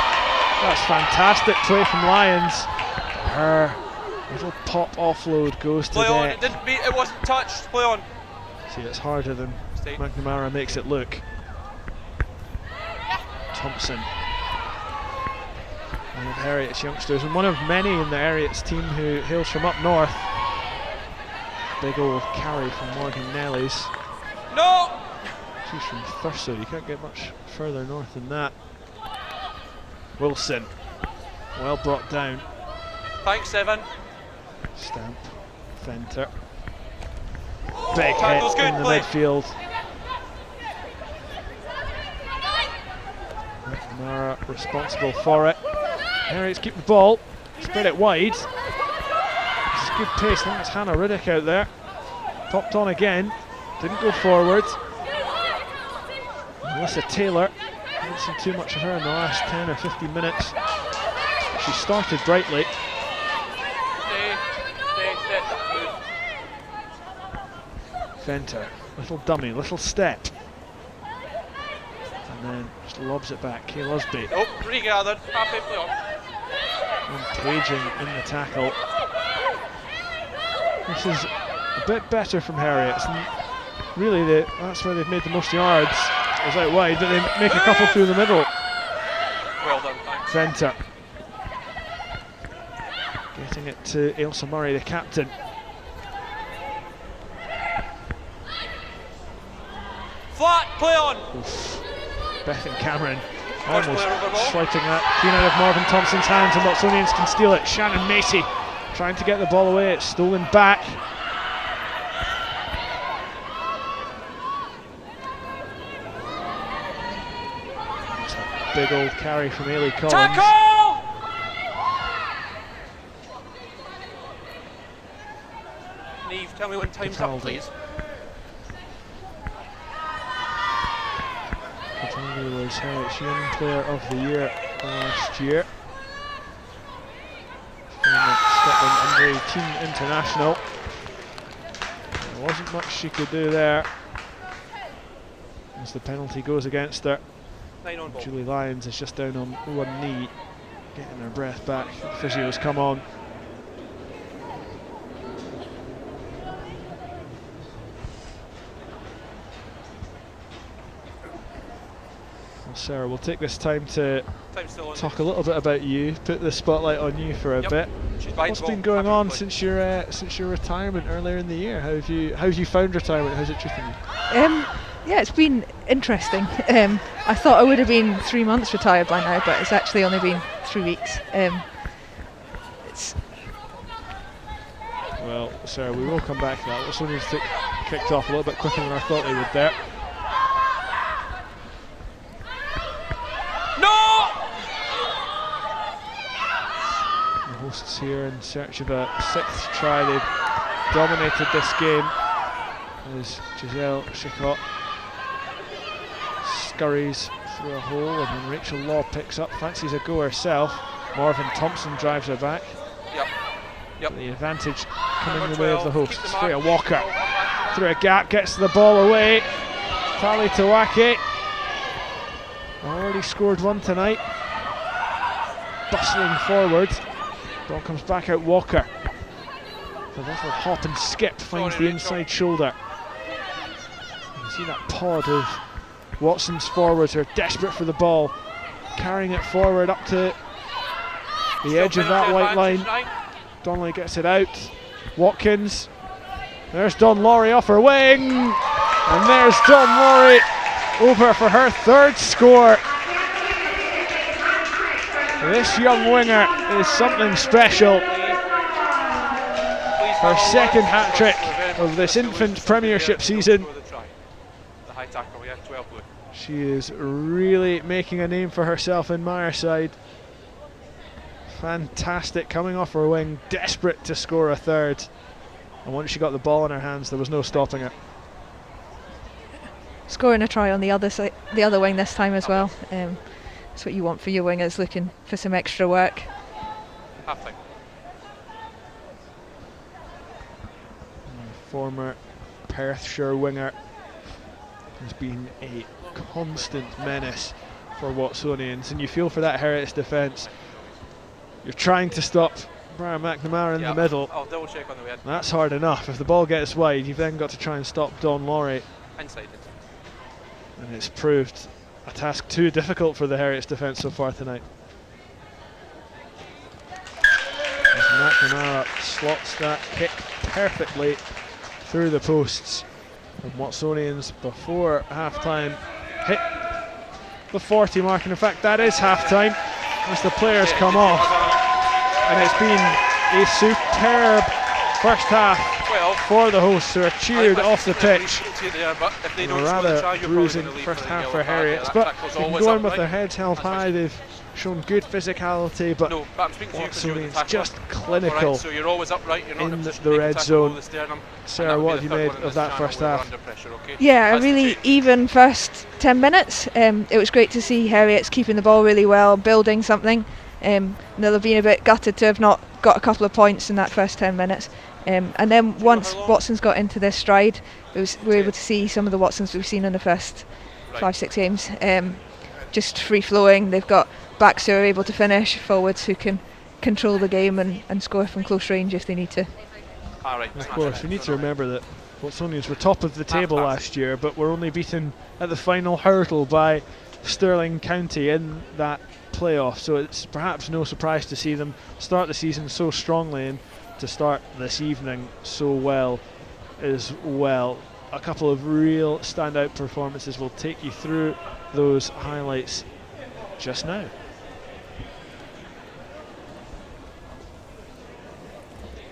That's fantastic play from Lyons. Her little pop offload goes to play on. deck. It didn't beat. It wasn't touched. Play on. See, it's harder than McNamara makes it look. Thompson, one of Heriot's youngsters, and one of many in the Heriot's team who hails from up north. Big old carry from Morgan Nellies. No! She's from Thurso, you can't get much further north than that. Wilson, well brought down. Thanks, Evan. Stamp, Fenter. Big hit in the midfield. McNamara responsible for it. Heriot's keep the ball, spread it wide. It's good pace. I think it's Hannah Riddick out there. Popped on again, didn't go forward. Melissa Taylor, haven't seen too much of her in the last 10 or 15 minutes. She started brightly. Fenter, little dummy, little step. And then just lobs it back. Kay Lusby. Oh, regathered. Happy play on. And Paging in the tackle. This is a bit better from Heriot. Really, that's where they've made the most yards. It was out wide, but they make a couple through the middle. Well done, thanks. Fenter. Getting it to Ailsa Murray, the captain. Flat, play on. Oof. Bethan Cameron almost swiping that clean out of Marvin Thompson's hands, and Watsonians can steal it. Shannon Macy trying to get the ball away, it's stolen back. That's a big old carry from Ailey Collins. Tackle! Neve, tell me when time's up, please. He was Heriot's Young Player of the Year last year. Scotland Under-18 International. There wasn't much she could do there as the penalty goes against her. Julie Lyons is just down on one knee, getting her breath back. Physio's come on. Sarah, we'll take this time to talk a little bit about you, put the spotlight on you for a bit. What's been going on since your retirement earlier in the year? How have you found retirement? How's it treating you? Yeah, it's been interesting. I thought I would have been 3 months retired by now, but it's actually only been 3 weeks. Well, Sarah, we will come back to that. Watsonians kicked off a little bit quicker than I thought they would there. Here in search of a sixth try. They've dominated this game as Giselle Chicot scurries through a hole, and then Rachel Law picks up, fancies a go herself. Marvin Thompson drives her back. Yep. The advantage coming the way of the hosts. Freya Walker through a gap, gets the ball away. Tali Tawake already scored one tonight. Bustling forward. Ball comes back out Walker. The little hop and skip finds the inside shoulder. You can see that pod of Watson's forwards who are desperate for the ball, carrying it forward up to the edge of that white line. Donnelly gets it out. Watkins. There's Dawn Laurie off her wing. And there's Dawn Laurie over for her third score. This young winger is something special. Her second hat-trick of this infant Premiership season. She is really making a name for herself in Myreside. Fantastic, coming off her wing, desperate to score a third. And once she got the ball in her hands, there was no stopping it. Scoring a try on the other side, the other wing this time as well. That's what you want for your wingers, looking for some extra work. Half-time. Former Perthshire winger has been a constant menace for Watsonians, and you feel for that Heriot's defence. You're trying to stop Brian McNamara in the middle. I'll double check on the way. That's hard enough. If the ball gets wide, you've then got to try and stop Dawn Laurie. Inside. And it's proved a task too difficult for the Heriot's defence so far tonight. As McNamara slots that kick perfectly through the posts. And Watsonians before half-time hit the 40 mark, and in fact that is half-time as the players come off. And it's been a superb first half for the hosts, who are cheered off the pitch. A rather bruising first half for Heriot's, but they can go on with their heads held high. They've shown good physicality, but Watsonians just clinical in the red zone. Sarah, what have you made of that first half? Yeah, a really even first 10 minutes. It was great to see Heriot's keeping the ball really well, building something. They'll have been a bit gutted to have not got a couple of points in that first 10 minutes. And then once Watson's got into their stride, we were able to see some of the Watsons we've seen in the first 5-6 games. Just free flowing. They've got backs who are able to finish, forwards who can control the game and score from close range if they need to. Of course, we need to remember that Watsonians were top of the table last year, but were only beaten at the final hurdle by Stirling County in that playoff, so it's perhaps no surprise to see them start the season so strongly and to start this evening so well as well. A couple of real standout performances. Will take you through those highlights just now.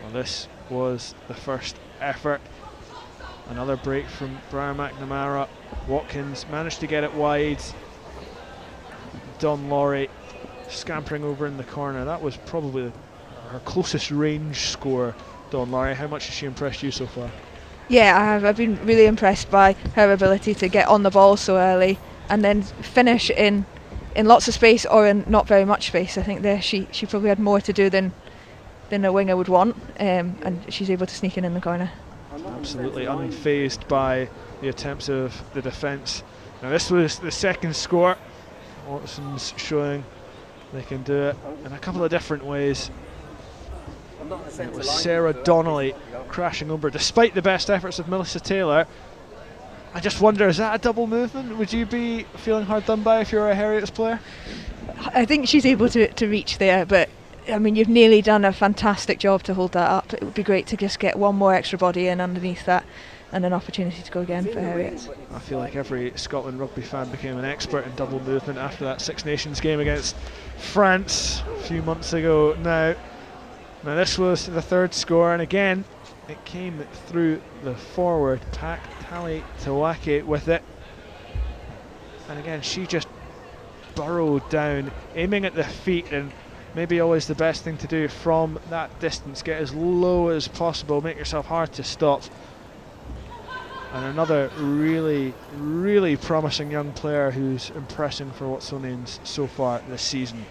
Well, this was the first effort. Another break from Brian McNamara. Watkins managed to get it wide. Dawn Laurie scampering over in the corner. That was probably her closest range score. Dawn Laurie, how much has she impressed you so far? Yeah, I have. I've been really impressed by her ability to get on the ball so early and then finish in lots of space or in not very much space. I think there she probably had more to do than a winger would want, and she's able to sneak in the corner. Absolutely unfazed by the attempts of the defence. Now this was the second score. Watson's showing they can do it in a couple of different ways. It was Sarah Donnelly crashing over, despite the best efforts of Melissa Taylor. I just wonder, is that a double movement? Would you be feeling hard done by if you were a Heriot's player? I think she's able to reach there, but I mean, you've nearly done a fantastic job to hold that up. It would be great to just get one more extra body in underneath that and an opportunity to go again for Heriot. I feel like every Scotland rugby fan became an expert in double movement after that Six Nations game against France a few months ago now. Now this was the third score, and again it came through the forward pack. Tali Tawake with it, and again she just burrowed down, aiming at the feet, and maybe always the best thing to do from that distance. Get as low as possible, make yourself hard to stop. And another really, really promising young player who's impressing for Watsonians so far this season.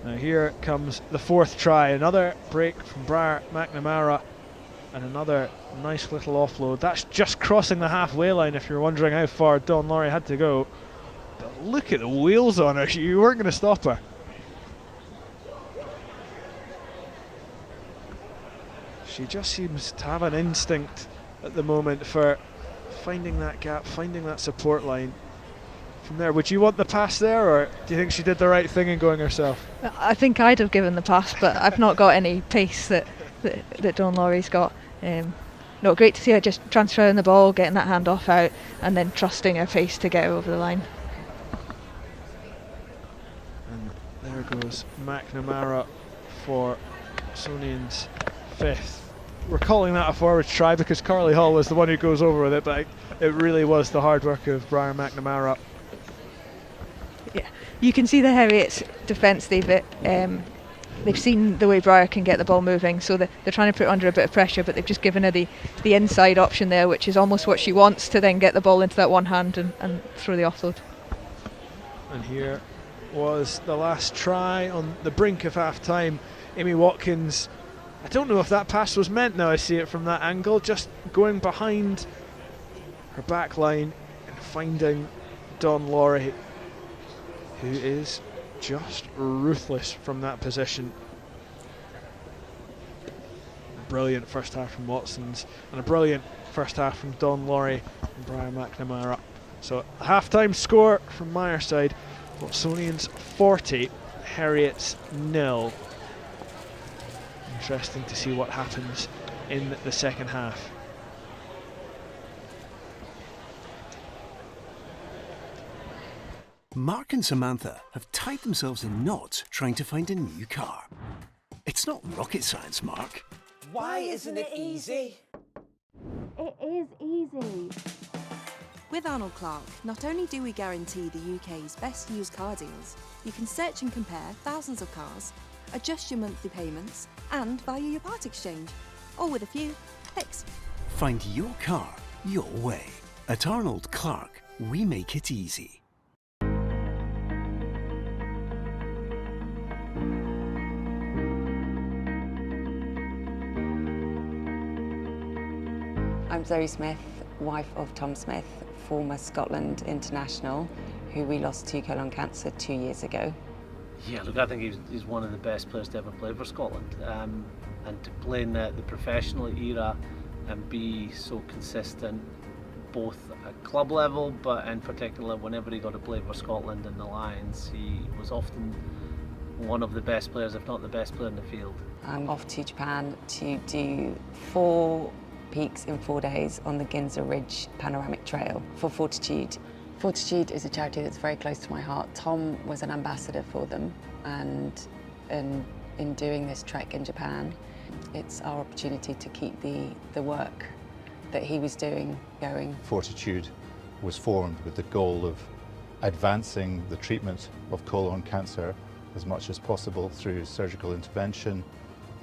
Now here comes the fourth try, another break from Briar McNamara, and another nice little offload. That's just crossing the halfway line if you're wondering how far Dawn Laurie had to go. But look at the wheels on her, you weren't going to stop her. She just seems to have an instinct at the moment for finding that gap, finding that support line. From there, would you want the pass there, or do you think she did the right thing in going herself? I think I'd have given the pass, but I've not got any pace that Dawn Laurie's got. No, great to see her just transferring the ball, getting that handoff out, and then trusting her pace to get her over the line. And there goes McNamara for Watsonians' fifth. We're calling that a forward try because Carly Hall was the one who goes over with it, but it really was the hard work of Briar McNamara. Yeah, you can see the Heriot's defence. They've seen the way Briar can get the ball moving, so they're trying to put her under a bit of pressure, but they've just given her the inside option there, which is almost what she wants, to then get the ball into that one hand and throw the offload. And here was the last try on the brink of half-time. Amy Watkins, I don't know if that pass was meant now I see it from that angle, just going behind her back line and finding Dawn Laurie, who is just ruthless from that position. A brilliant first half from Watsons and a brilliant first half from Dawn Laurie and Briar McNamara. So half-time score from Myreside, Watsonians 40, Heriot's 0. Interesting to see what happens in the second half. Mark and Samantha have tied themselves in knots trying to find a new car. It's not rocket science, Mark. Why isn't it easy? It is easy. With Arnold Clark, not only do we guarantee the UK's best used car deals, you can search and compare thousands of cars, adjust your monthly payments, and value your part exchange, all with a few clicks. Find your car your way. At Arnold Clark, we make it easy. I'm Zoe Smith, wife of Tom Smith, former Scotland international, who we lost to colon cancer 2 years ago. Yeah, look, I think he's one of the best players to ever play for Scotland. And to play in the professional era and be so consistent, both at club level, but in particular whenever he got to play for Scotland and the Lions, he was often one of the best players, if not the best player in the field. I'm off to Japan to do 4 peaks in 4 days on the Ginza Ridge Panoramic Trail for Fortitude. Fortitude is a charity that's very close to my heart. Tom was an ambassador for them, and in doing this trek in Japan, it's our opportunity to keep the work that he was doing going. Fortitude was formed with the goal of advancing the treatment of colon cancer as much as possible through surgical intervention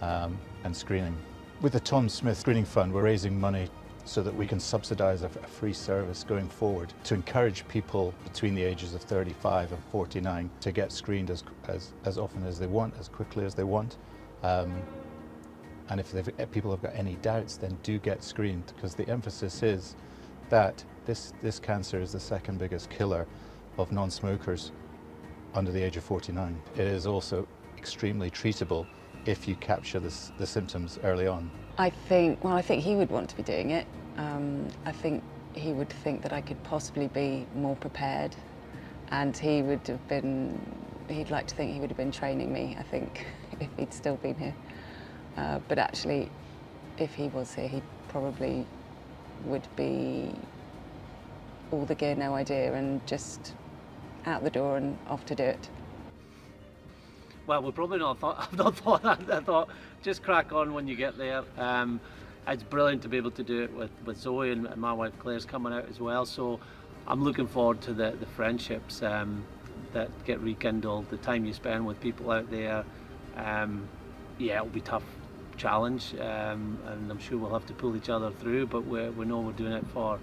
and screening. With the Tom Smith Screening Fund, we're raising money so that we can subsidise a free service going forward to encourage people between the ages of 35 and 49 to get screened as often as they want, as quickly as they want. And if people have got any doubts, then do get screened, because the emphasis is that this cancer is the second biggest killer of non-smokers under the age of 49. It is also extremely treatable if you capture the symptoms early on. I think he would want to be doing it. I think he would think that I could possibly be more prepared, and he'd like to think he would have been training me, I think, if he'd still been here. But actually, if he was here, he probably would be all the gear, no idea, and just out the door and off to do it. Well, we've probably not thought, I've not thought that. I thought, just crack on when you get there. It's brilliant to be able to do it with Zoe, and my wife Claire's coming out as well. So I'm looking forward to the friendships that get rekindled, the time you spend with people out there. Yeah, it'll be tough challenge, and I'm sure we'll have to pull each other through, but we know we're doing it for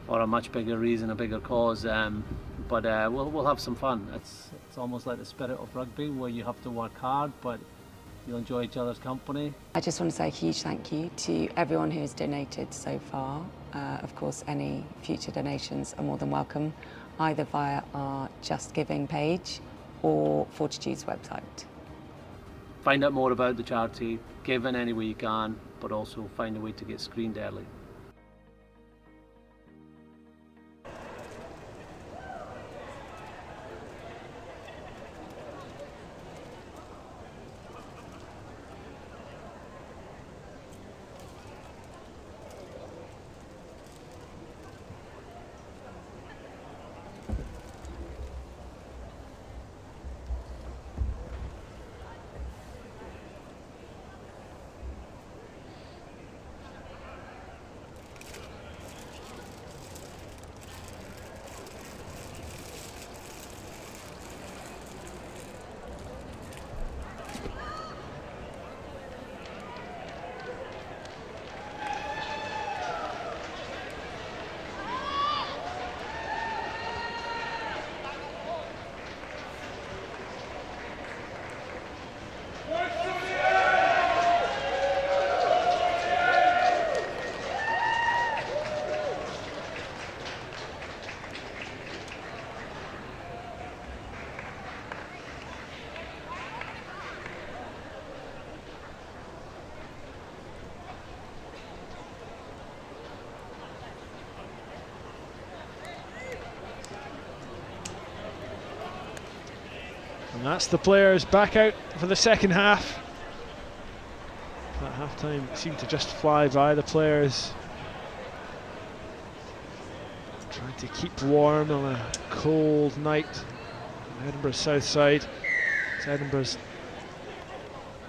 a much bigger reason, a bigger cause, but we'll have some fun. It's almost like the spirit of rugby, where you have to work hard, but you'll enjoy each other's company. I just want to say a huge thank you to everyone who has donated so far. Of course, any future donations are more than welcome, either via our Just Giving page or Fortitude's website. Find out more about the charity, give in any way you can, but also find a way to get screened early. And that's the players back out for the second half. That half time seemed to just fly by the players. Trying to keep warm on a cold night on Edinburgh's south side. It's Edinburgh's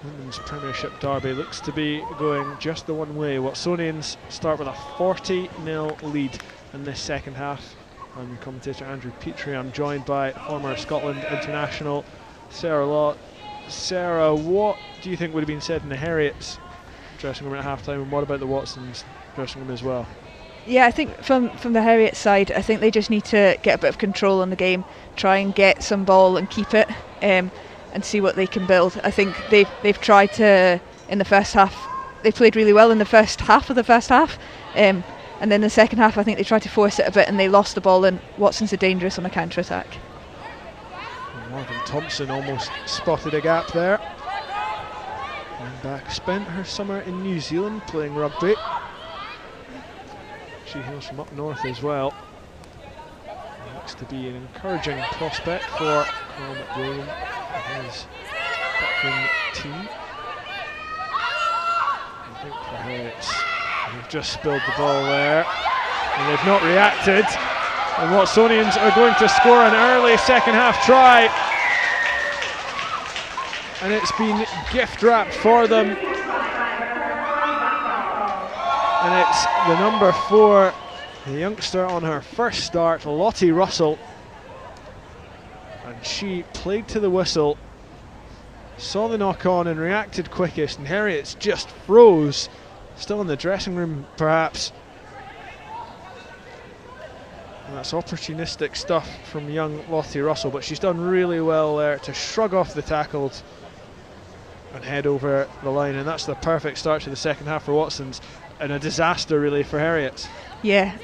Women's Premiership derby looks to be going just the one way. Watsonians start with a 40-0 lead in this second half. I'm your commentator Andrew Petrie. I'm joined by former Scotland international Sarah Lott. Sarah, what do you think would have been said in the Heriot's dressing room at half-time, and what about the Watsons dressing room as well? Yeah, I think from the Heriot side, I think they just need to get a bit of control on the game, try and get some ball and keep it, and see what they can build. I think they've tried to, in the first half, they played really well in the first half of the first half, and then the second half I think they tried to force it a bit and they lost the ball, and Watsons are dangerous on a counter-attack. Morgan Thompson almost spotted a gap there. And back, spent her summer in New Zealand playing rugby. She hails from up north as well. Looks to be an encouraging prospect for Carl McWilliam and his Buckland team. I think for her they've just spilled the ball there and they've not reacted. And Watsonians are going to score an early second half try. And it's been gift wrapped for them. And it's the number 4, the youngster on her first start, Lottie Russell. And she played to the whistle, saw the knock on and reacted quickest, and Heriot's just froze. Still in the dressing room perhaps. And that's opportunistic stuff from young Lottie Russell, but she's done really well there to shrug off the tackles and head over the line, and that's the perfect start to the second half for Watsons, and a disaster really for Heriot. Yeah.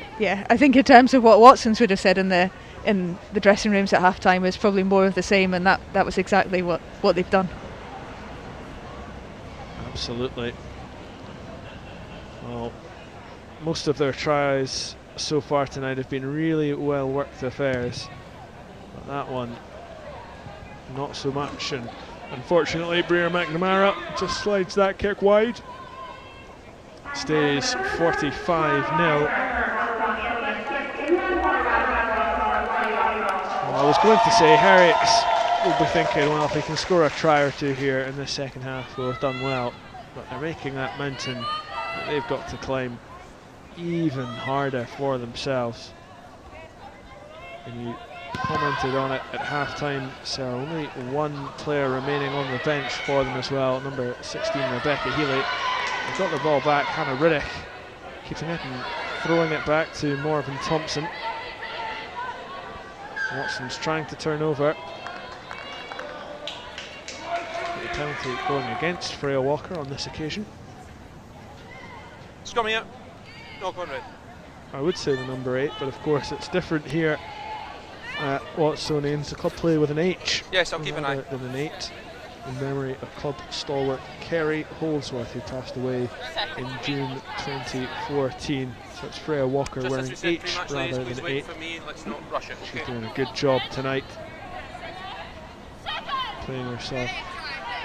I think in terms of what Watsons would have said in the dressing rooms at half time was probably more of the same, and that was exactly what they've done. Absolutely. Well, most of their tries so far tonight have been really well worked affairs, but that one not so much, and unfortunately Breer McNamara just slides that kick wide. Stays 45-0. Well, I was going to say Heriot's will be thinking, well, if they can score a try or two here in the second half, we'll have done well, but they're making that mountain that they've got to climb even harder for themselves. And you commented on it at half-time, so only one player remaining on the bench for them as well, number 16 Rebecca Healy. They've got the ball back, Hannah Riddick keeping it and throwing it back to Morven Thompson. Watson's trying to turn over. The penalty going against Freya Walker on this occasion. Scrum here. No, Conrad. I would say the number 8, but of course it's different here at Watsonians. The club play with an H. Yes, I'll keep an eye. Than an 8, in memory of club stalwart Kerry Holdsworth, who passed away in June 2014. So it's Freya Walker Just wearing H rather than 8. For me, let's not rush it. She's doing a good job tonight, playing herself,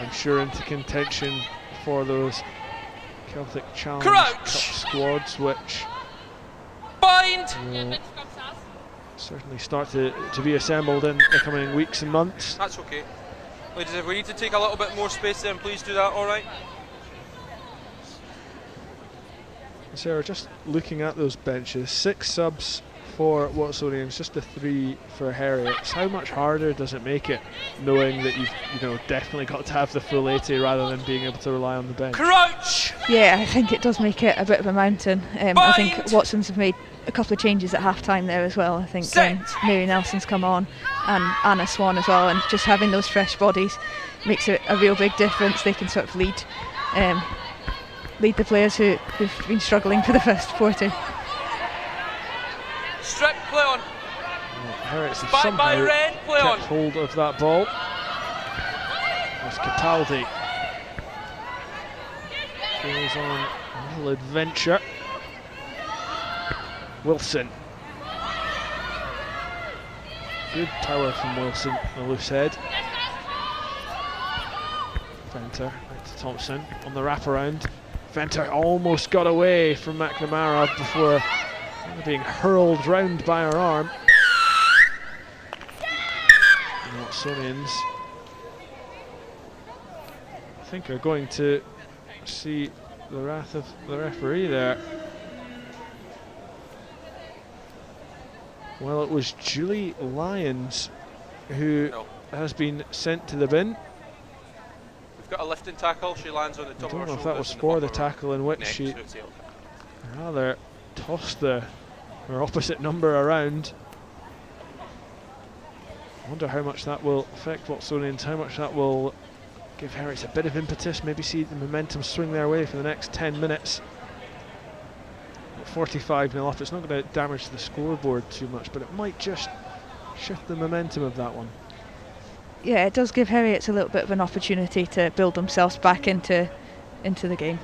I'm sure, into contention for those Celtic Challenge Cup squads, which will certainly start to be assembled in the coming weeks and months. That's okay. Ladies, if we need to take a little bit more space, then please do that, alright? Sarah, just looking at those benches, 6 subs for Watsonians, just the 3 for Heriot. How much harder does it make it, knowing that you've definitely got to have the full 80 rather than being able to rely on the bench? Crouch! Yeah, I think it does make it a bit of a mountain. I think Watson's have made a couple of changes at half-time there as well. I think Mary Nelson's come on and Anna Swan as well, and just having those fresh bodies makes it a real big difference. They can sort of lead the players who've been struggling for the first 40. Strip, play on. Heriot's somehow kept hold of that ball. There's Cataldi. Goes on a little adventure. Wilson. Good power from Wilson, the loose head. Venter, right to Thompson on the wraparound. Venter almost got away from McNamara before being hurled round by her arm. And Watsonians, I think, are going to see the wrath of the referee there. Well, it was Julie Lyons who has been sent to the bin. We've got a lifting tackle. She lands on the top of her shoulders. I don't know if that was for the tackle in which she rather tossed her opposite number around. I wonder how much that will affect Watsonians, how much that will give Heriot a bit of impetus, maybe see the momentum swing their way for the next 10 minutes. 45-0 up, it's not going to damage the scoreboard too much, but it might just shift the momentum of that one. Yeah, it does give Heriot a little bit of an opportunity to build themselves back into the game.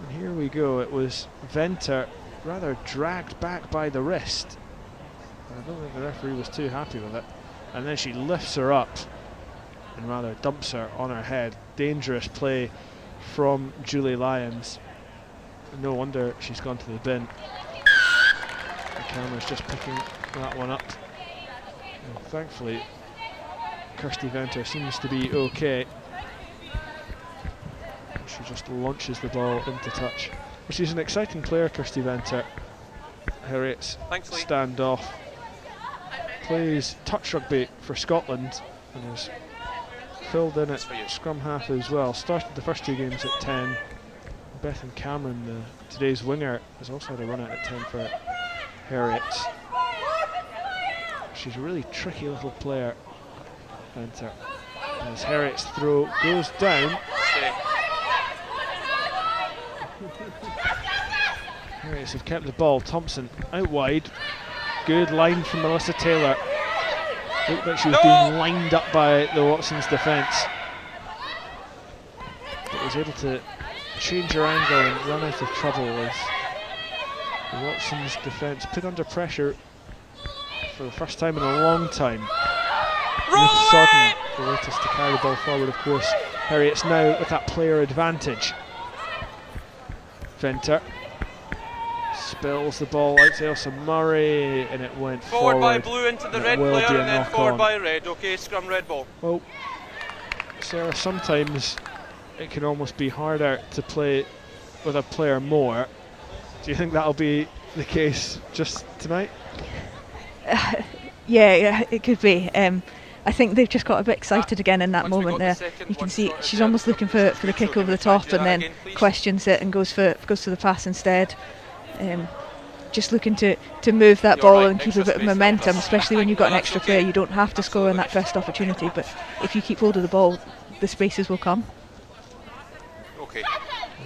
And here we go, it was Venter rather dragged back by the wrist. I don't think the referee was too happy with it. And then she lifts her up and rather dumps her on her head. Dangerous play from Julie Lyons. No wonder she's gone to the bin. The camera's just picking that one up. And thankfully, Kirsty Venter seems to be okay. She just launches the ball into touch. Well, she's an exciting player, Kirsty Venter. Heriot's standoff. Plays touch rugby for Scotland and has filled in at scrum half as well. Started the first 2 games at 10. Bethan Cameron, today's winger, has also had a run out at 10 for Heriot. She's a really tricky little player. Venter. As Heriot's throw goes down. Heriot's have kept the ball. Thompson out wide. Good line from Melissa Taylor. Looked like she was being lined up by the Watsons defence, but was able to change her angle and run out of trouble as the Watsons defence put under pressure for the first time in a long time. Ruth Sodden, the latest to carry the ball forward, of course. Heriot's now with that player advantage. Venter spills the ball out to Ailsa Murray and it went forward. By blue into the red player and then forward by red. Okay, scrum red ball. Well, Sarah, sometimes it can almost be harder to play with a player more. Do you think that'll be the case just tonight? Yeah, it could be. I think they've just got a bit excited again in that moment there. You can see she's almost looking for the kick over the top, and then questions it and goes to the pass instead. Just looking to move that ball and keep a bit of momentum, especially when you've got an extra player. You don't have to score in that first opportunity, but if you keep hold of the ball, the spaces will come. Okay.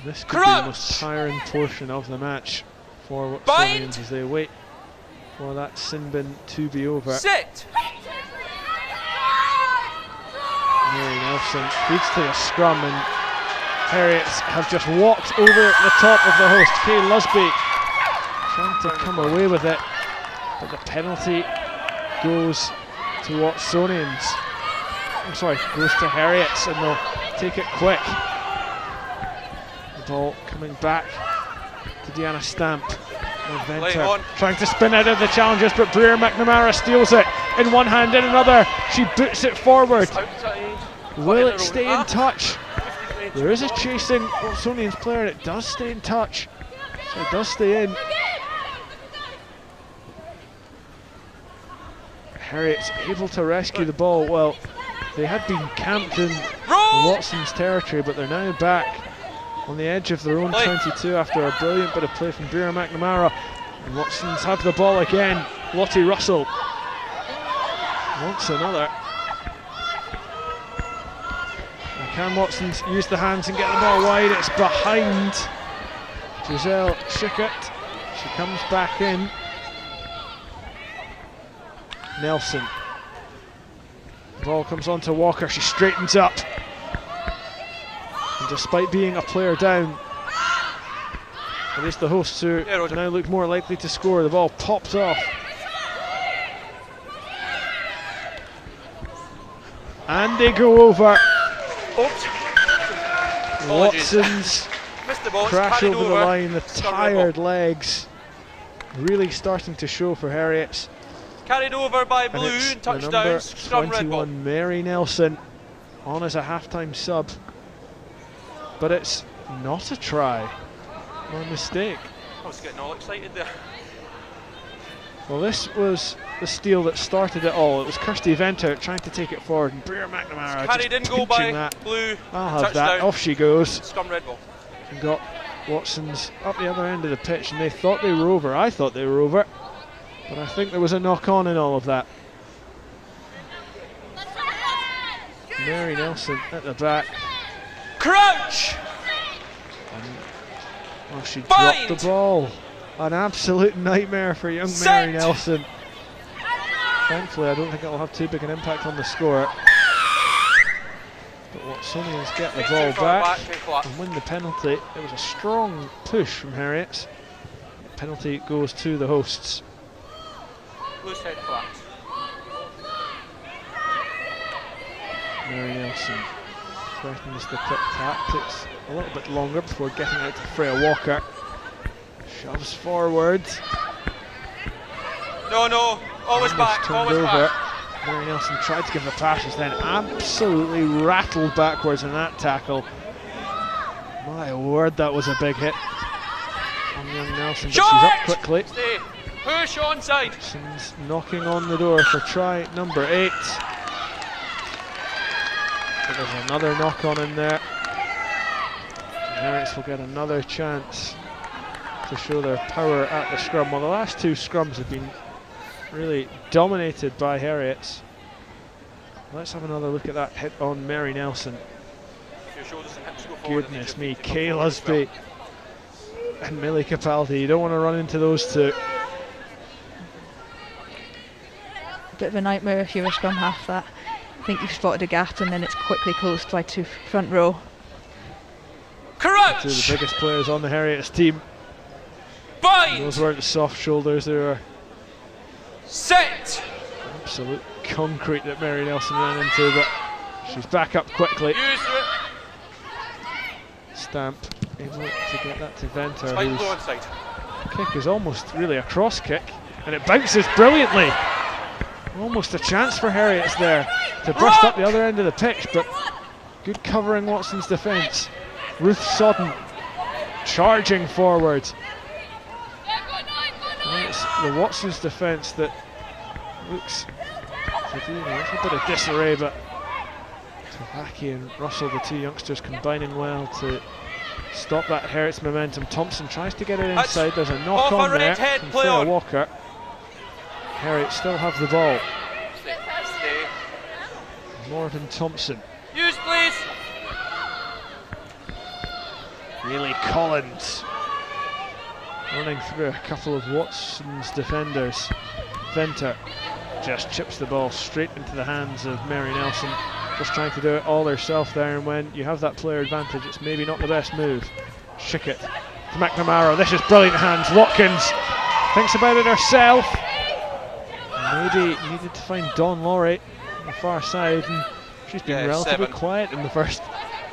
This could be the most tiring portion of the match for Watsonians as they wait for that sin bin to be over. Sit! Mary Nelson feeds to the scrum, and Heriots have just walked over the top of the host. Kay Lusby trying to come away with it, but the penalty goes to Watsonians. I'm sorry, goes to Heriots, and they'll take it quick. The ball coming back to Deanna Stamp. Venter trying to spin out of the challenges, but Breer McNamara steals it in one hand, in another she boots it forward. Will it stay in touch? There is a chasing Watsonians player, and it does stay in touch, so it does stay in. Heriot's able to rescue the ball. Well, they had been camped in Watson's territory, but they're now back on the edge of their own 22 after a brilliant bit of play from Breer McNamara. And Watsons have the ball again. Lottie Russell wants another. And can Watsons use the hands and get the ball wide? It's behind Giselle Schickert. She comes back in. Nelson. The ball comes on to Walker. She straightens up. And despite being a player down, it is the hosts who now look more likely to score. The ball popped off. And they go over. Watsons crash over the line. The tired legs really starting to show for Heriots. Carried over by Blue, and touchdown, number scrum red ball. 21, Mary Nelson, on as a half-time sub. But it's not a try, or a mistake. I was getting all excited there. Well, this was the steal that started it all. It was Kirsty Venter trying to take it forward, and Breer McNamara carried in, goal by that. Blue, I'll have touchdown. that. Off she goes. Scrum red ball. And got Watsons up the other end of the pitch, and they thought they were over. I thought they were over, but I think there was a knock-on in all of that. Mary Nelson at the back. Crouch! Oh, she dropped the ball. An absolute nightmare for young Mary Nelson. Thankfully, I don't think it'll have too big an impact on the score. But Watsonians get the ball back and win the penalty. It was a strong push from Heriot. Penalty goes to the hosts. Loose head flat. Mary Nelson threatens the quick tap. Takes a little bit longer before getting out to Freya Walker. Shoves forward. No, always back, always back. Mary Nelson tried to give the passes, then absolutely rattled backwards in that tackle. My word, that was a big hit on young Nelson, but she's up quickly. Stay. Push onside. Nelson's knocking on the door for try number 8. But there's another knock on in there. Heriots will get another chance to show their power at the scrum. Well, the last two scrums have been really dominated by Heriots. Let's have another look at that hit on Mary Nelson. Goodness me, Kay Lusby and Millie Capaldi. You don't want to run into those two. A bit of a nightmare if you're a scrum half that. I think you've spotted a gap and then it's quickly closed by two front row. Crouch! Two of the biggest players on the Heriots team. Bind! Those weren't the soft shoulders, they were set! Absolute concrete that Mary Nelson ran into, but she's back up quickly. Stamp able to get that to Venter, whose kick is almost really a cross kick, and it bounces brilliantly. Almost a chance for Heriots there to burst up the other end of the pitch, but good covering Watson's defence. Ruth Sodden charging forward. And it's the Watson's defence that Looks to be a bit of disarray, but Tavaki and Russell, the two youngsters, combining well to stop that Heriot's momentum. Thompson tries to get it inside. There's a knock on there from Freya Walker. Heriot still have the ball. Morgan Thompson. Use, please. Really Collins running through a couple of Watson's defenders. Venter just chips the ball straight into the hands of Mary Nelson, just trying to do it all herself there, and when you have that player advantage, it's maybe not the best move. Schickett to McNamara. This is brilliant hands. Watkins thinks about it herself. Maybe needed to find Dawn Laurie on the far side, and she's been relatively quiet in the first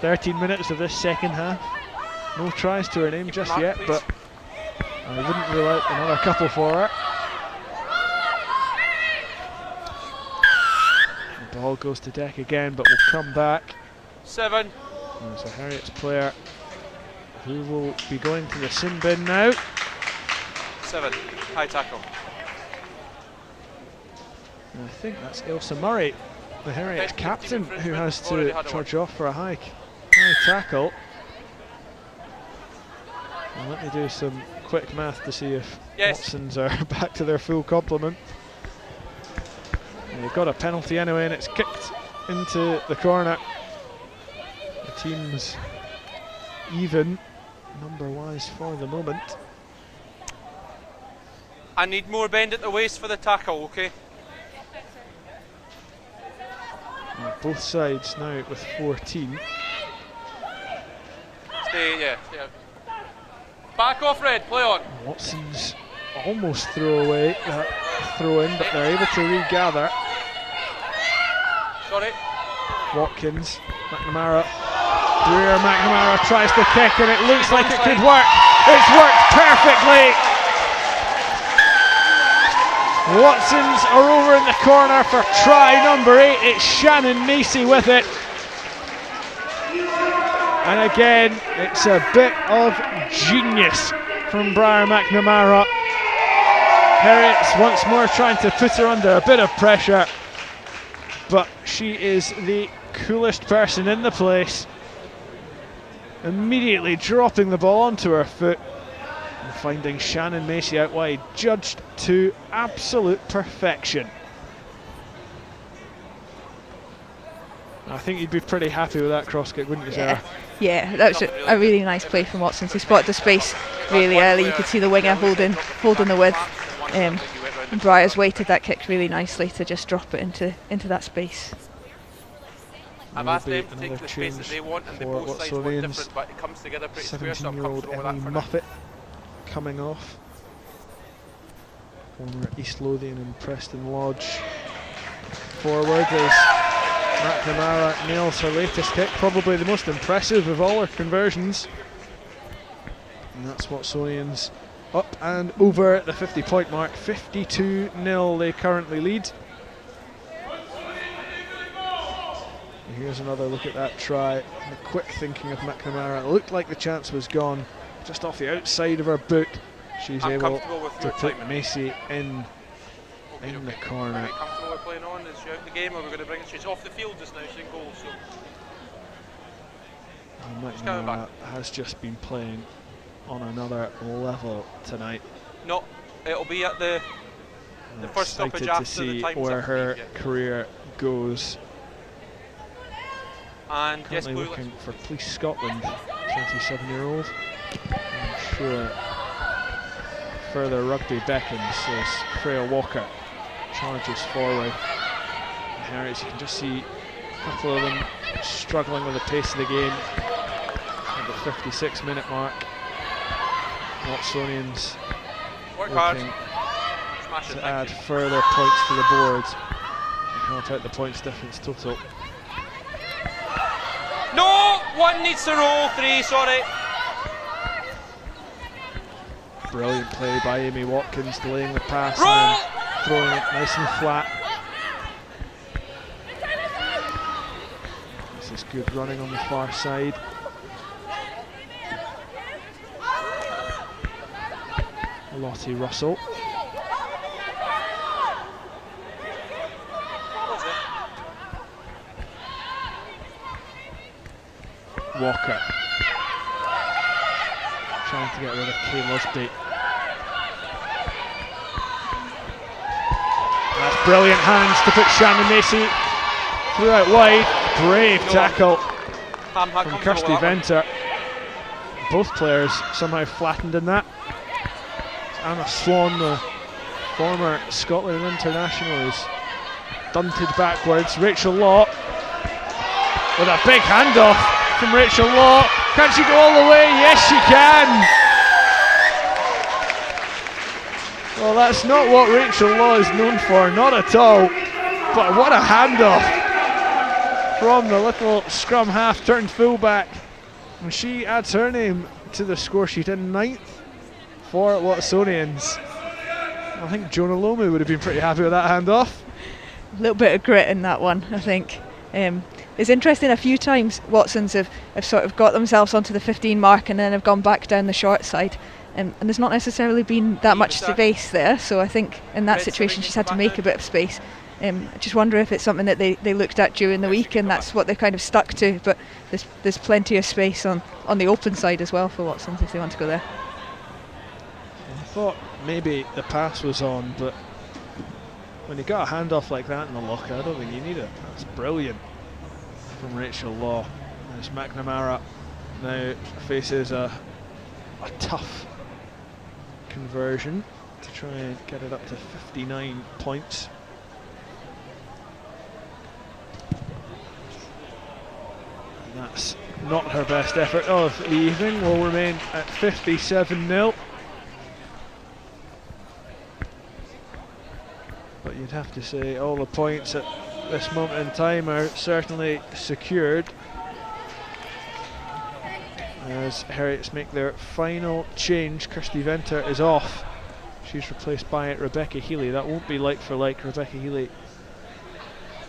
13 minutes of this second half. No tries to her name just yet, but I wouldn't rule out another couple for her. The ball goes to deck again, but will come back. 7. There's a Heriot's player who will be going to the sin bin now. 7. High tackle. And I think that's Ailsa Murray, the Heriot's captain, who has to charge off for a high tackle. And let me do some quick math to see if Watsons are back to their full complement. And they've got a penalty anyway, and it's kicked into the corner. The team's even number-wise for the moment. I need more bend at the waist for the tackle, okay? And both sides now with 14. Stay out. Back off, Red, play on. Watsons almost throw away that throw in, but they're able to regather. Sorry. Watkins, McNamara. Breer McNamara tries to kick, and it looks like it could work. It's worked perfectly. Watsons are over in the corner for try number 8. It's Shannon Macy with it. And again, it's a bit of genius from Briar McNamara. Heriot's once more trying to put her under a bit of pressure, but she is the coolest person in the place. Immediately dropping the ball onto her foot and finding Shannon Macy out wide, judged to absolute perfection. I think you'd be pretty happy with that cross kick, wouldn't you, Sarah? Yeah, that was a really nice play from Watsons. He spotted the space really early. You could see the winger holding the width. And Briar's weighted that kick really nicely to just drop it into that space. I've asked them to take the space that they want, and both sides want different, but it comes together pretty square, so I'm comfortable with that for now. Muffet coming off. Former East Lothian and Preston Lodge forward as McNamara nails her latest kick, probably the most impressive of all her conversions. And that's Watsonians up and over the 50-point mark. 52-0 they currently lead. And here's another look at that try. The quick thinking of McNamara. It looked like the chance was gone. Just off the outside of her boot, she's able to put Macy in the corner. We're playing on, is she out the game, or we're going to bring it? She's off the field just now, she's in goal, so. McNamara has just been playing on another level tonight. No, it'll be at the first stoppage after to see the time's where up, her career goes. And currently looking for Police Scotland, 27-year-old. I'm sure further rugby beckons as Freya Walker charges forward. And Heriot, you can just see a couple of them struggling with the pace of the game at the 56-minute mark. Watsonians looking to add further points to the board and help out the points difference total. No! One needs to roll, 3, sorry. Brilliant play by Amy Watkins, delaying the pass and then throwing it nice and flat. This is good running on the far side. Lottie Russell. Walker. Trying to get rid of Kay Lusby. That's brilliant hands to put Shannon Macy through out wide. Brave tackle from Kirsty Venter. Both players somehow flattened in that. Anna Swan, the former Scotland international, is dunted backwards. Rachel Law with a big handoff from Rachel Law. Can she go all the way? Yes, she can. Well, that's not what Rachel Law is known for, not at all. But what a handoff from the little scrum half turned fullback. And she adds her name to the score sheet in 9th for Watsonians. I think Jonah Lomu would have been pretty happy with that handoff. A little bit of grit in that one, I think. It's interesting, a few times Watsons have sort of got themselves onto the 15 mark and then have gone back down the short side. And there's not necessarily been that much space there, so I think in that situation she's had to make a bit of space. I just wonder if it's something that they looked at during the week and that's what they kind of stuck to, but there's plenty of space on the open side as well for Watsons if they want to go there. I thought maybe the pass was on, but when you got a handoff like that in the locker, I don't think you need it. That's brilliant from Rachel Law. As McNamara now faces a tough conversion to try and get it up to 59 points. And that's not her best effort of the evening. Will remain at 57-0. But you'd have to say all the points at this moment in time are certainly secured, as Heriots make their final change. Kirsty Venter is off. She's replaced by Rebecca Healy. That won't be like for like. Rebecca Healy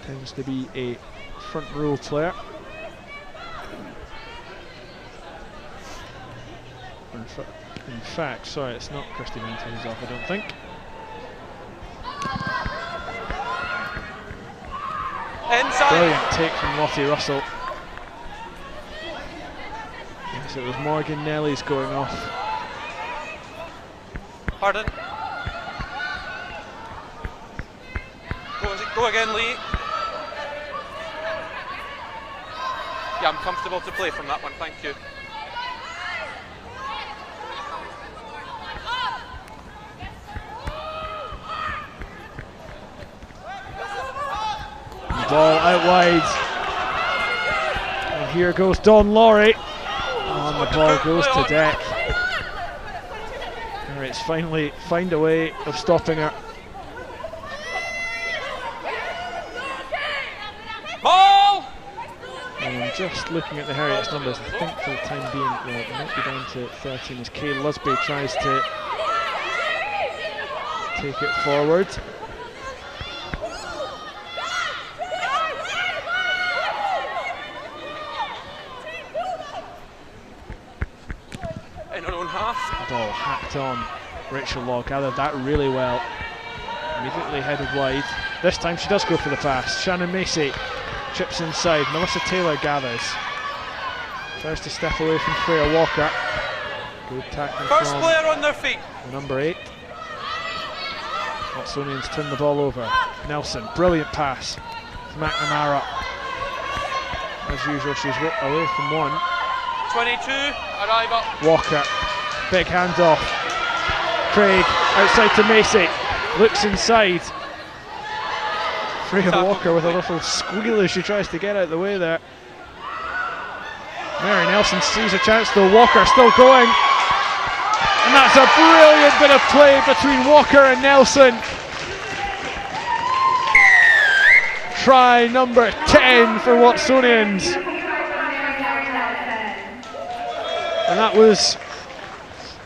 tends to be a front row player. In fact, sorry, it's not Kirsty Venter who's off, I don't think. Inside. Brilliant take from Lottie Russell. Yes, it was Morgan Nelly's going off. Pardon. Go again, Lee. Yeah, I'm comfortable to play from that one, thank you. Ball out wide. And here goes Dawn Laurie. And the ball goes to deck. Heriots finally find a way of stopping her. Ball! And just looking at the Heriots numbers, I think for the time being, it might be down to 13 as Kay Lusby tries to take it forward. Ball hacked on. Rachel Law gathered that really well. Immediately headed wide. This time she does go for the pass. Shannon Macy chips inside. Melissa Taylor gathers. Tries to step away from Freya Walker. Good tackling First from player on their feet. Number 8. Watsonians turn the ball over. Nelson, brilliant pass. McNamara. As usual, she's away from one. 22, arrive up. Walker. Big handoff. Craig outside to Macy. Looks inside. Freya Walker with a little squeal as she tries to get out of the way there. Mary Nelson sees a chance though. Walker still going. And that's a brilliant bit of play between Walker and Nelson. Try number 10 for Watsonians. And that was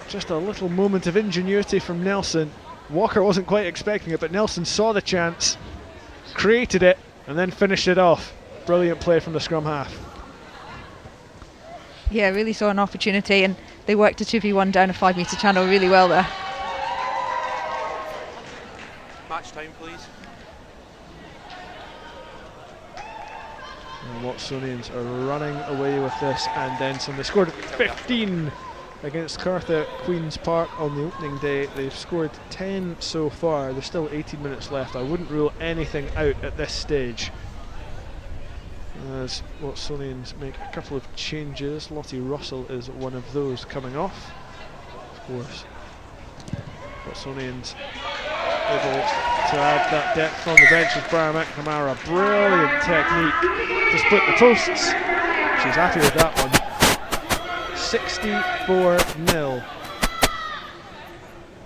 just a little moment of ingenuity from Nelson. Walker wasn't quite expecting it, but Nelson saw the chance, created it, and then finished it off. Brilliant play from the scrum half. Yeah, really saw an opportunity, and they worked a 2v1 down a 5 metre channel really well there. Match time, please. And Watsonians are running away with this, and then some. They scored 15 against Cartha Queen's Park on the opening day. They've scored 10 so far. There's still 18 minutes left. I wouldn't rule anything out at this stage, as Watsonians make a couple of changes. Lottie Russell is one of those coming off. Of course, Watsonians able to add that depth on the bench with Brian McNamara. Brilliant technique to split the posts. She's happy with that one. 64-0.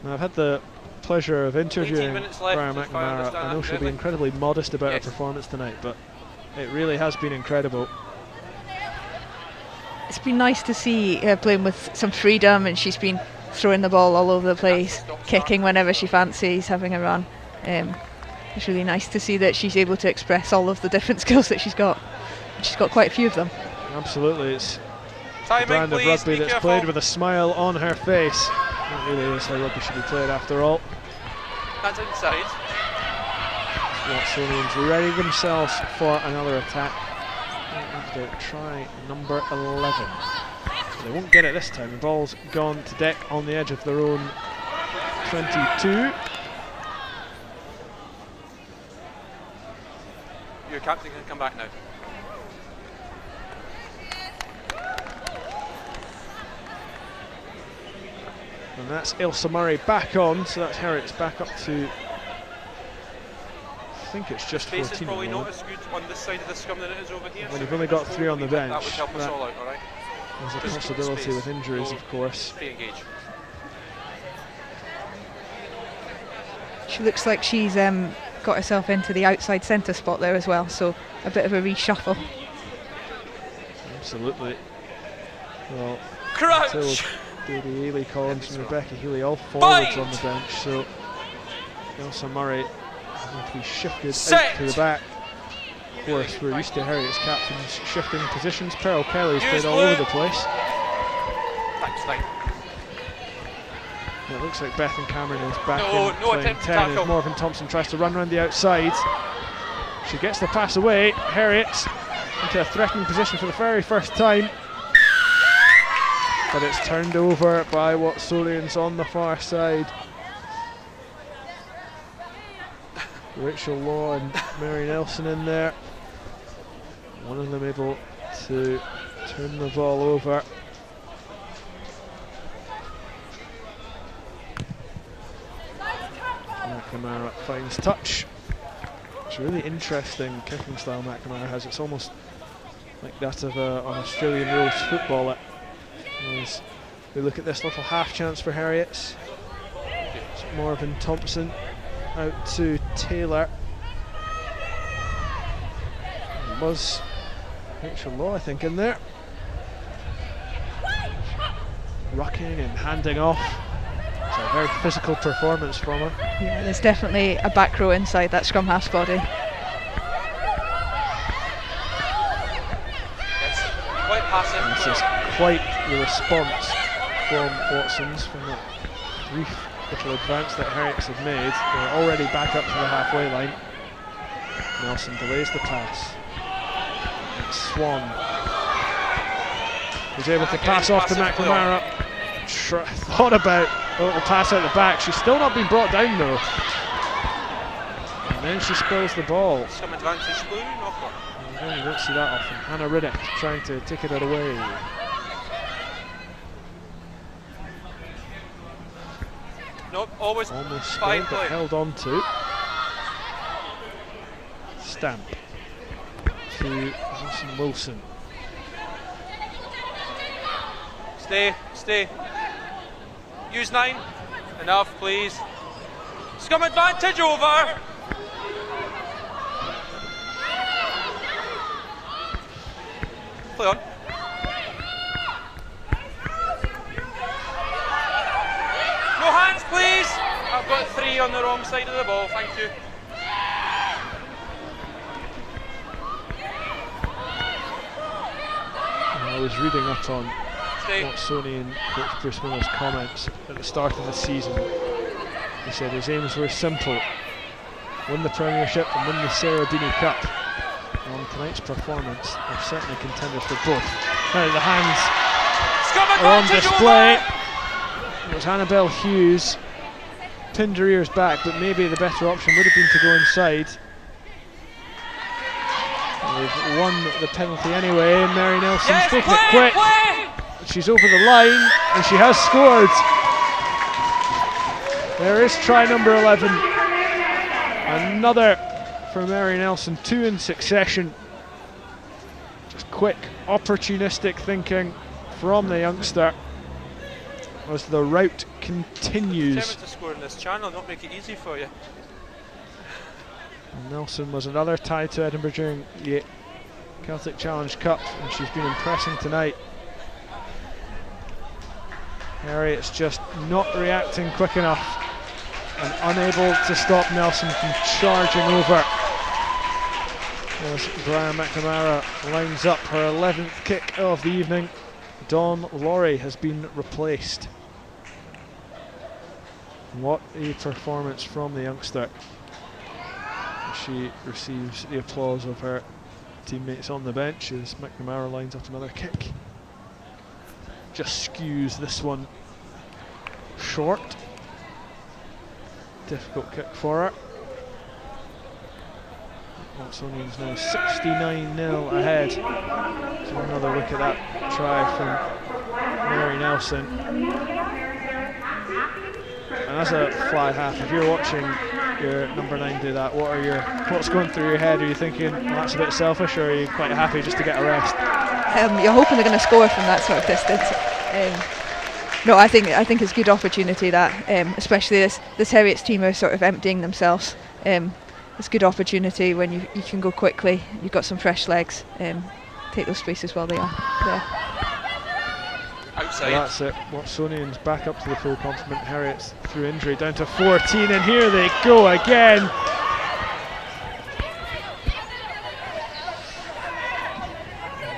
Now, I've had the pleasure of interviewing Brian McNamara. I know she'll be incredibly modest about her performance tonight, but it really has been incredible. It's been nice to see her playing with some freedom, and she's been throwing the ball all over the place, kicking whenever she fancies, having a run. It's really nice to see that she's able to express all of the different skills that she's got. She's got quite a few of them. Absolutely, it's a brand of rugby that's played with a smile on her face. That really is how rugby should be played after all. That's inside. Watsonians ready themselves for another attack after try number 11. So they won't get it this time. The ball's gone to deck on the edge of their own 22. Your captain can come back now. And that's Ailsa Murray back on, so that's Heriot's back up to, I think it's just 14. Space is probably not as good on this side of the scrum than it is over here. When you've only got 3 on the bench, that would help us all out, alright? There's a possibility with injuries, of course. She looks like she's got herself into the outside centre spot there as well, so a bit of a reshuffle. Absolutely. Well, Crouch! Daly Ailey Collins and Rebecca Healy all forwards on the bench, so Ailsa Murray going to be shifted out to the back. Of course, we're used to Heriot's captains shifting positions. Pearl Kelly's played all over the place. It looks like Bethan Cameron is back in playing 10 as Morgan Thompson tries to run around the outside. She gets the pass away. Heriot into a threatening position for the very first time, but it's turned over by Watsonians on the far side. Rachel Law and Mary Nelson in there. One of them able to turn the ball over. McNamara finds touch. It's a really interesting kicking style McNamara has. It's almost like that of an Australian rules footballer. As we look at this little half chance for Heriot's. It's Morven Thompson out to Taylor. It was Rachel Law, I think, in there. Rucking and handing off. It's a very physical performance from her. Yeah, there's definitely a back row inside that scrum half's body. Quite passive. This is quite the response from Watsons from that brief little advance that Heriots had made. They're already back up to the halfway line. Nelson delays the pass. It's Swan, who's able to pass off to McNamara. Thought about a little pass out the back. She's still not been brought down though. And then she spills the ball. Some advantage blue, You don't see that often. Hannah Riddick trying to ticket it away. Nope, almost spilled, but held on to. Stamp to Wilson Wilson. Stay. Use 9. Enough, please. Scum advantage over. Play on. No hands, please. I've got 3 on the wrong side of the ball. Thank you. I was reading up on Watsonian coach Bruce Miller's comments at the start of the season. He said his aims were simple: win the Premiership and win the Sarah Dini Cup. Well, from tonight's performance, they're certainly contenders for both. Now the hands are on display. It was Annabelle Hughes, pinned her ears back, but maybe the better option would have been to go inside. They've won the penalty anyway, and Mary Nelson's taking it quick. She's over the line, and she has scored. There is try number 11. Another for Mary Nelson, 2 in succession. Just quick, opportunistic thinking from the youngster as the rout continues. Determined to score in this channel, not make it easy for you. Nelson was another tie to Edinburgh during the Celtic Challenge Cup, and she's been impressing tonight. Heriot's just not reacting quick enough and unable to stop Nelson from charging over. As Brian McNamara lines up her 11th kick of the evening, Dawn Laurie has been replaced. What a performance from the youngster. She receives the applause of her teammates on the bench as McNamara lines up another kick. Just skews this one short. Difficult kick for her. Watsonians now 69-0 ahead. So another look at that try from Mary Nelson. And as a fly half, if you're watching your number 9 do that, what's going through your head? Are you thinking, well, that's a bit selfish, or are you quite happy just to get a rest? You're hoping they're going to score from that sort of distance. No, I think it's a good opportunity that, especially this Heriot's team are sort of emptying themselves. It's a good opportunity when you can go quickly. You've got some fresh legs. Take those spaces while they are there. Outside. Well, that's it. Watsonians back up to the full complement. Heriot's through injury down to 14, and here they go again.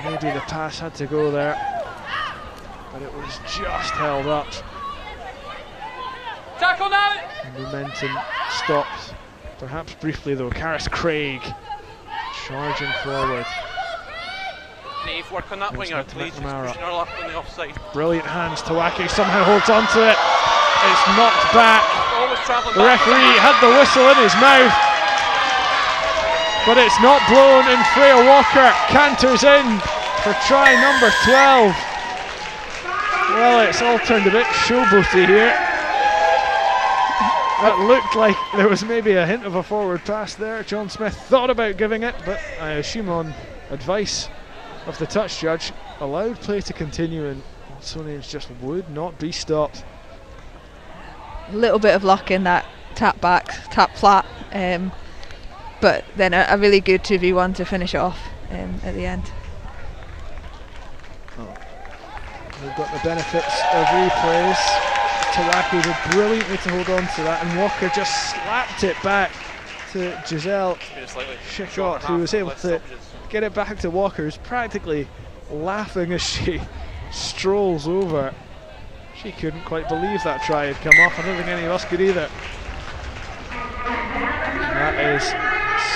Maybe the pass had to go there, but it was just held up. Tackle now! And momentum stops, perhaps briefly though. Caris Craig charging forward. Nave, work on that winger, please. He's pushing her left on the offside. Brilliant hands. Tawaki somehow holds on to it. It's knocked back. The referee had the whistle in his mouth, but it's not blown, and Freya Walker canters in for try number 12. Well, it's all turned a bit showboaty here. That looked like there was maybe a hint of a forward pass there. John Smith thought about giving it, but I assume on advice of the touch judge, allowed play to continue, and Watsonians just would not be stopped. A little bit of luck in that tap back, tap flat, but then a really good 2v1 to finish it off at the end. We've got the benefits of replays. Tawaki did brilliantly to hold on to that, and Walker just slapped it back to Giselle Chicot, who was able to get it back to Walker, who's practically laughing as she strolls over. She couldn't quite believe that try had come off. I don't think any of us could either. And that is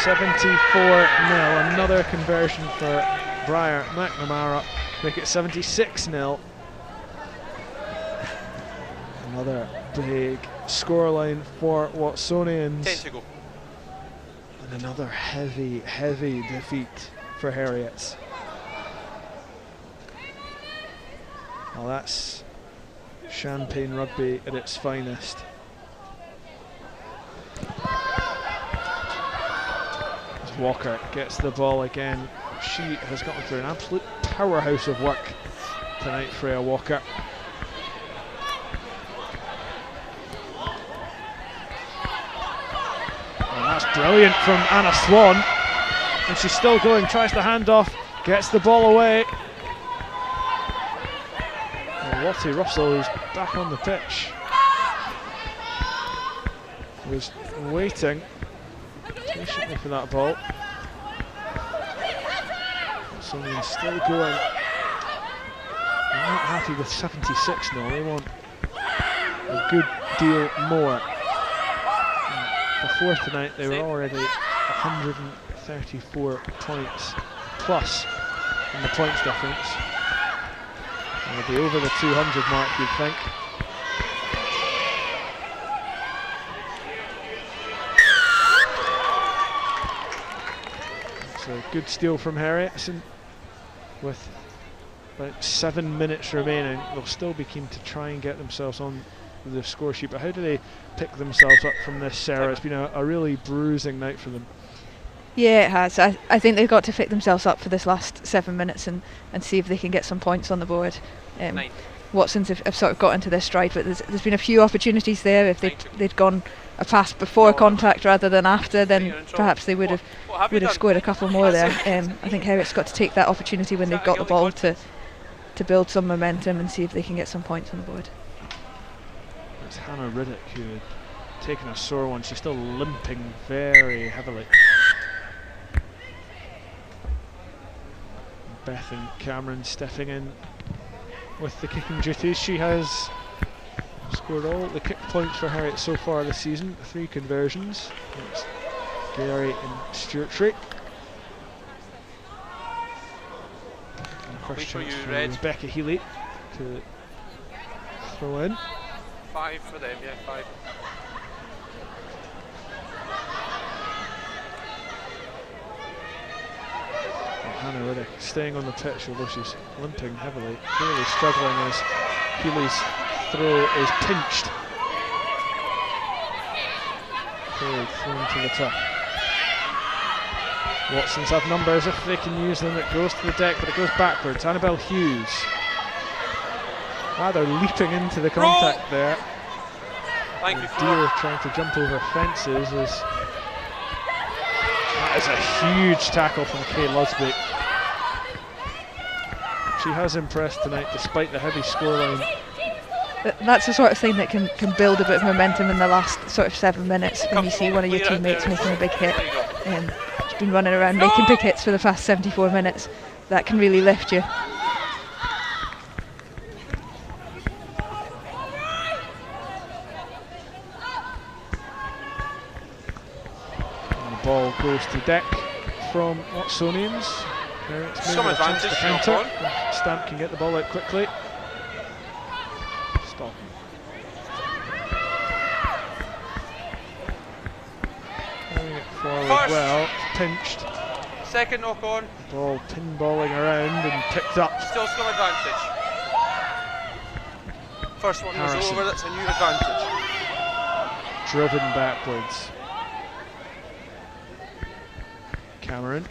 74-0. Another conversion for Briar McNamara. Make it 76-0. Another big scoreline for Watsonians. 10 to go. And another heavy, heavy defeat for Heriot. Well, that's Champagne rugby at its finest. As Walker gets the ball again, she has gotten through an absolute powerhouse of work tonight, Freya Walker. And that's brilliant from Anna Swan. And she's still going, tries the handoff, gets the ball away. And Lottie Russell, who's back on the pitch, was waiting patiently for that ball. Watsonians still going. They're not happy with 76 now, they want a good deal more. And before tonight they were already 134 points plus in the points difference. And they'll be over the 200 mark, you'd think. It's a good steal from Heriot. With about 7 minutes remaining, they'll still be keen to try and get themselves on the score sheet. But how do they pick themselves up from this, Sarah? It's been a really bruising night for them. Yeah, it has. I think they've got to pick themselves up for this last 7 minutes and see if they can get some points on the board. Watsons have sort of got into their stride, but there's been a few opportunities there. If they'd gone a pass before contact rather than after, then perhaps they would have scored a couple more there. I think Heriot's got to take that opportunity when they've got the ball to build some momentum and see if they can get some points on the board. It's Hannah Riddick who had taken a sore one. She's still limping very heavily. Beth and Cameron stepping in with the kicking duties. She has scored all the kick points for Heriot so far this season, 3 conversions. It's Gary and Stuart Tree. First chance for Rebecca Healy to throw in. 5 for them, yeah, 5. Hannah Riddick staying on the pitch, although she's limping heavily, really struggling as Healy's throw is pinched. Thrown to the top. Watsons have numbers if they can use them. It goes to the deck, but it goes backwards. Annabelle Hughes. They're leaping into the contact there. Thank you, Deer trying to jump over fences. That is a huge tackle from Kay Lusby. She has impressed tonight despite the heavy scoreline. That's the sort of thing that can build a bit of momentum in the last sort of 7 minutes when you see one of your teammates making a big hit. She's been running around making big hits for the past 74 minutes. That can really lift you. And the ball goes to deck from Watsonians. Some advantage. Counter. Stamp can get the ball out quickly. Stop. Carrying it forward well. Pinched. Second knock on. Ball pinballing around and picked up. Still some advantage. First one was over, that's a new advantage. Driven backwards. Cameron.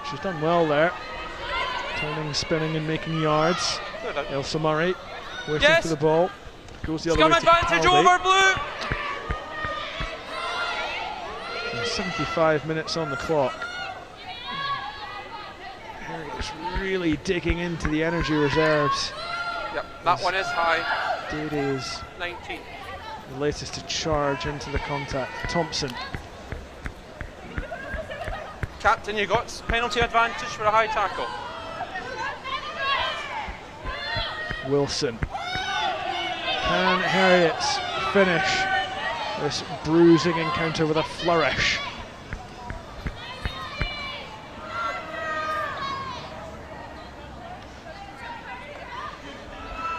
She's done well there. Turning, spinning and making yards. Elsa Murray waiting for the ball. Goes the other way to advantage over blue. And 75 minutes on the clock. Heriot's really digging into the energy reserves. Yep, that one is high. Daisy's 19. The latest to charge into the contact. Thompson. Captain, you got penalty advantage for a high tackle. Wilson. Can Heriot finish this bruising encounter with a flourish?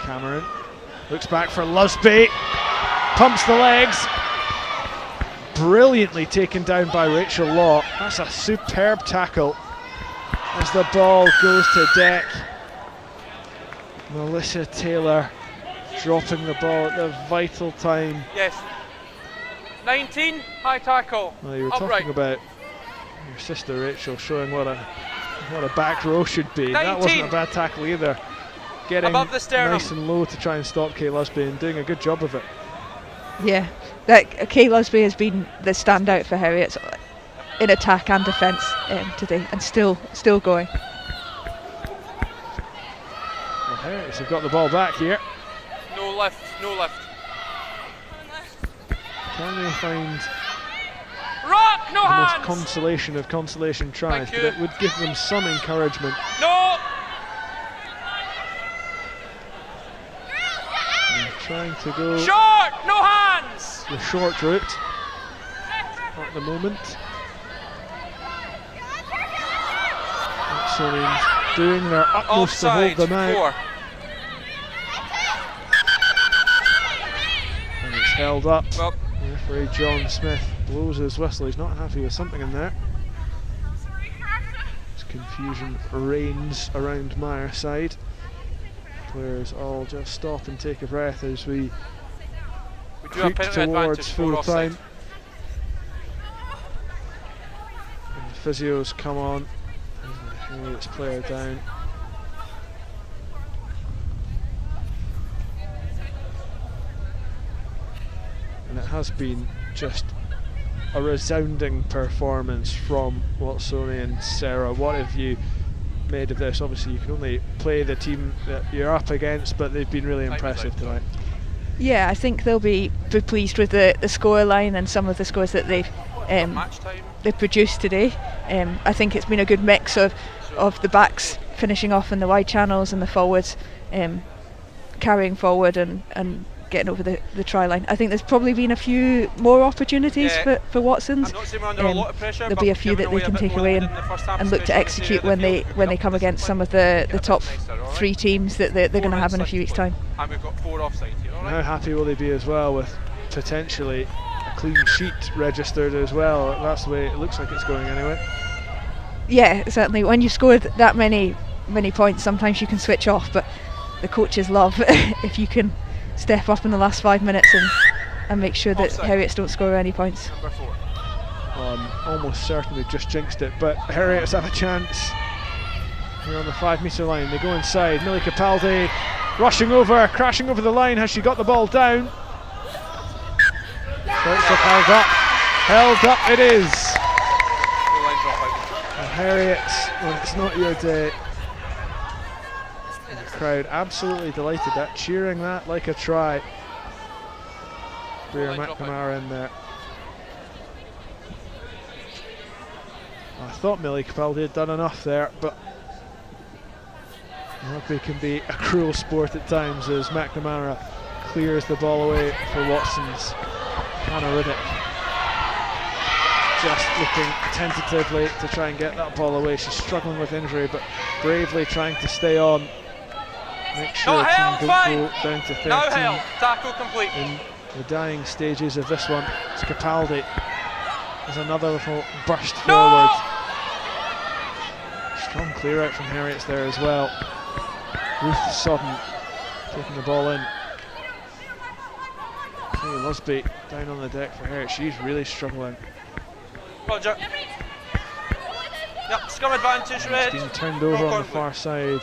Cameron looks back for Lusby, pumps the legs. Brilliantly taken down by Rachel Law. That's a superb tackle as the ball goes to deck. Melissa Taylor dropping the ball at the vital time. Yes. 19, high tackle. Well, you were talking about your sister Rachel showing what a back row should be. 19. That wasn't a bad tackle either. Getting above the sternum, nice and low to try and stop Kay Lusby and doing a good job of it. Yeah, Kay Lusby has been the standout for Heriot in attack and defence today, and still going. Well, Heriot have got the ball back here. No left, no left. Can they find Rock, no the hands! most consolation of consolation tries, but it would give them some encouragement. No! And trying to go short, no hands! the short route. at the moment. Watsonians doing their utmost to hold them out. And it's held up. Well, referee John Smith blows his whistle. He's not happy with something in there. Confusion reigns around Myreside. Players all just stop and take a breath as we creep towards full time. And the physios come on. And Heriot's player down. And it has been just a resounding performance from Watsonian. Sarah, what have you made of this? Obviously you can only play the team that you're up against, but they've been really impressive tonight. Yeah, I think they'll be pleased with the score line and some of the scores that they've produced today. I think it's been a good mix of the backs finishing off in the wide channels and the forwards carrying forward and getting over the try line. I think there's probably been a few more opportunities for Watsons. There'll be a few that they can take away and look to execute when they come against some of the top 3 teams that they're going to have in a few weeks' time. And we've got 4 offside here. How happy will they be as well with potentially a clean sheet registered as well? That's the way it looks like it's going anyway. Yeah, certainly. When you've scored that many points, sometimes you can switch off, but the coaches love if you can step up in the last 5 minutes and make sure that Heriots don't score any points. Number 4. Almost certainly just jinxed it, but Heriots have a chance. Here on the 5 metre line, they go inside. Millie Capaldi rushing over, crashing over the line. Has she got the ball down? Held up it is. And Heriots, when it's not your day. And the crowd absolutely delighted that, cheering that like a try. Bria McNamara in there. I thought Millie Capaldi had done enough there, but rugby can be a cruel sport at times as McNamara clears the ball away for Watsons. Hannah Riddick just looking tentatively to try and get that ball away. She's struggling with injury, but bravely trying to stay on. Make sure the team don't go down to 13. Tackle complete. In the dying stages of this one, it's Capaldi. There's another little burst forward. Strong clear out from Heriot's there as well. Ruth Sodden taking the ball in. Kay Lusby down on the deck for Heriot. She's really struggling. Roger. Yep, scum advantage, Red. It's being turned over on the far side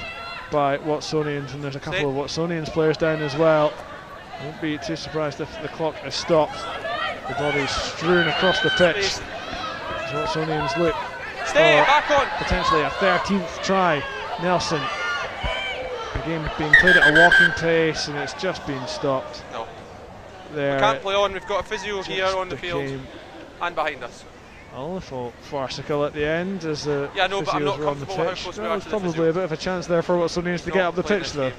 by Watsonians, and there's a couple of Watsonians players down as well. I won't be too surprised if the clock is stopped. The bodies strewn across the pitch. As Watsonians look for potentially a 13th try. Nelson. The game being played at a walking pace, and it's just been stopped. No. There we can't play on. We've got a physio here on the field and behind us. A little farcical at the end as the but I'm not physios were on the pitch. There's probably a bit of a chance there for Watsonians to get up the pitch though.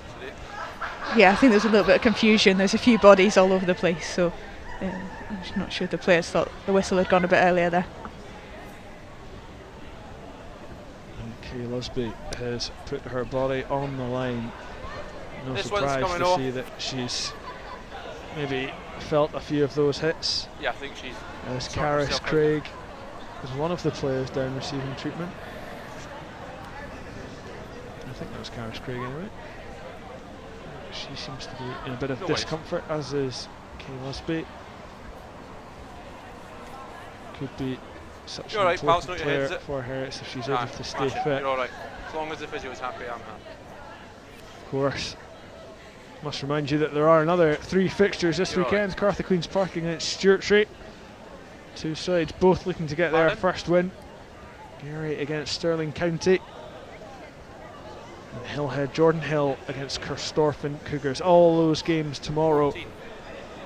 Yeah, I think there's a little bit of confusion. There's a few bodies all over the place, so I'm not sure the players thought the whistle had gone a bit earlier there. Kay Lusby has put her body on the line. No surprise to see that she's maybe felt a few of those hits. Yeah, I think she's. As Caris Craig is one of the players down receiving treatment. I think that was Caris Craig anyway. She seems to be in a bit of discomfort, as is Kay Lusby. Could be such an important player for her if she's able to stay fit. You're all right. As long as the physio is happy, I'm happy. Of course. Must remind you that there are another 3 fixtures this weekend. Right. Cartha Queen's Park against Sturtree. 2 sides both looking to get their first win. Gary against Stirling County. And Hillhead Jordan Hill against Corstorphine Cougars. All those games tomorrow,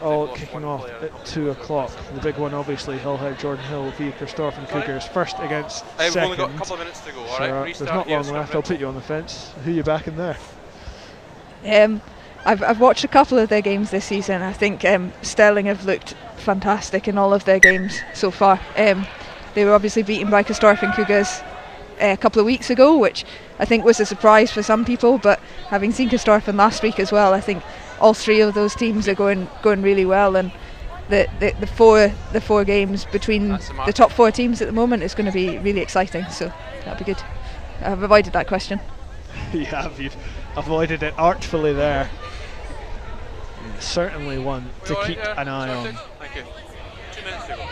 all kicking off at 2 o'clock. The big one obviously, Hillhead Jordan Hill v Corstorphine Cougars. First against second. We've only got a couple of minutes to go, alright? There's not long left, I'll put you on the fence. Who are you backing there? I've watched a couple of their games this season. I think Stirling have looked fantastic in all of their games so far. They were obviously beaten by Corstorphine Cougars a couple of weeks ago, which I think was a surprise for some people, but having seen Corstorphine last week as well, I think all three of those teams are going really well, and the four games between the top four teams at the moment is going to be really exciting, so that'll be good. I've avoided that question. You've avoided it artfully there. Certainly one to keep an eye on. Thank you. 2 minutes to go.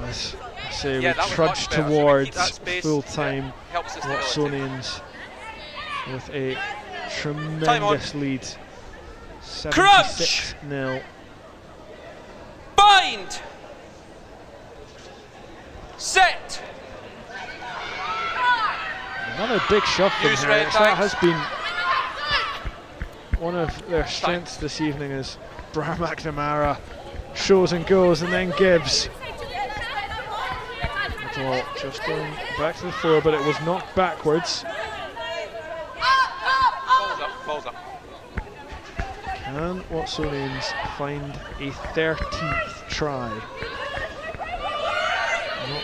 As I say, we trudge towards full-time Watsonians with a tremendous lead. 76-0. Bind! Set! Another big shove from Heriot. That has been one of their strengths this evening, as Bra McNamara shows and goes and then gives. Well, just going back to the floor, but it was knocked backwards. Balls up. Can Watsonians find a 13th try? Not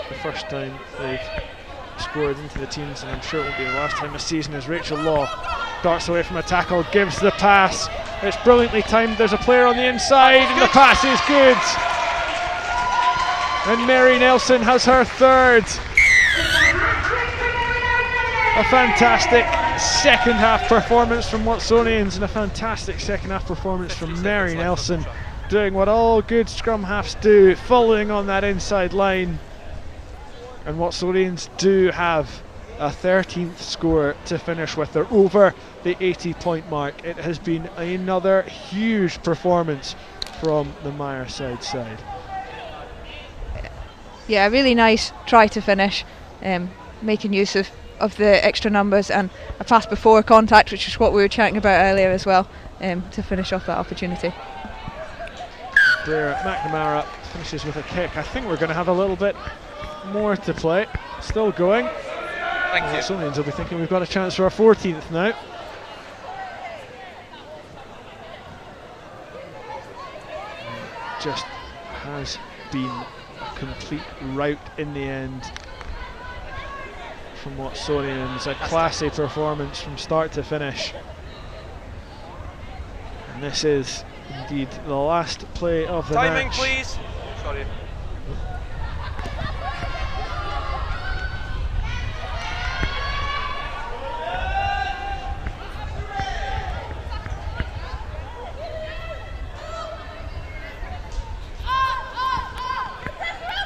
the first time they've scored into the teams, and I'm sure it won't be the last time this season, as Rachel Law darts away from a tackle, gives the pass. It's brilliantly timed. There's a player on the inside, and the pass is good. And Mary Nelson has her third. A fantastic second half performance from Watsonians, and a fantastic second half performance from Mary Nelson, doing what all good scrum halves do, following on that inside line. And Watsonians do have a 13th score to finish with. They're over the 80-point mark. It has been another huge performance from the Myreside side. Yeah, really nice try to finish, making use of the extra numbers and a pass before contact, which is what we were chatting about earlier as well, to finish off that opportunity. Blair McNamara finishes with a kick. I think we're going to have a little bit more to play. Still going. Thank you. Watsonians will be thinking we've got a chance for our 14th now. Just has been a complete rout in the end from Watsonians. A classy performance from start to finish. And this is indeed the last play of the match. Timing, please. Sorry.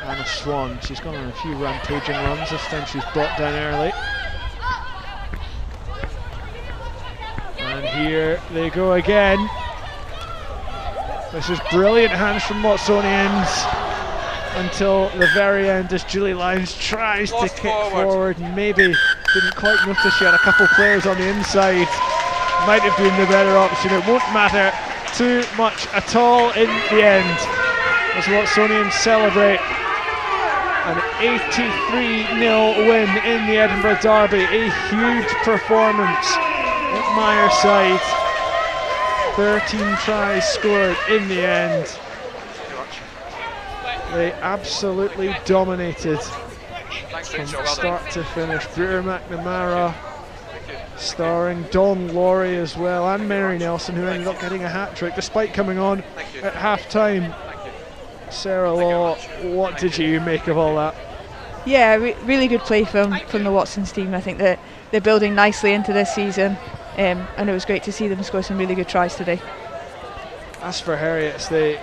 Anna Swan, she's gone on a few rampaging runs. This time she's brought down early. And here they go again. This is brilliant hands from Watsonians until the very end, as Julie Lyons tries to kick forward. Maybe didn't quite notice she had a couple players on the inside. Might have been the better option. It won't matter too much at all in the end, as Watsonians celebrate an 83-0 win in the Edinburgh Derby. A huge performance at Myreside. 13 tries scored in the end. They absolutely dominated from start to finish. Brewer McNamara, starring Dawn Laurie as well, and Mary Nelson, who ended up getting a hat-trick despite coming on at half-time. Sarah Law, what did you make of all that? Yeah, really good play from the Watsons team. I think that they're building nicely into this season, and it was great to see them score some really good tries today. As for Heriot, they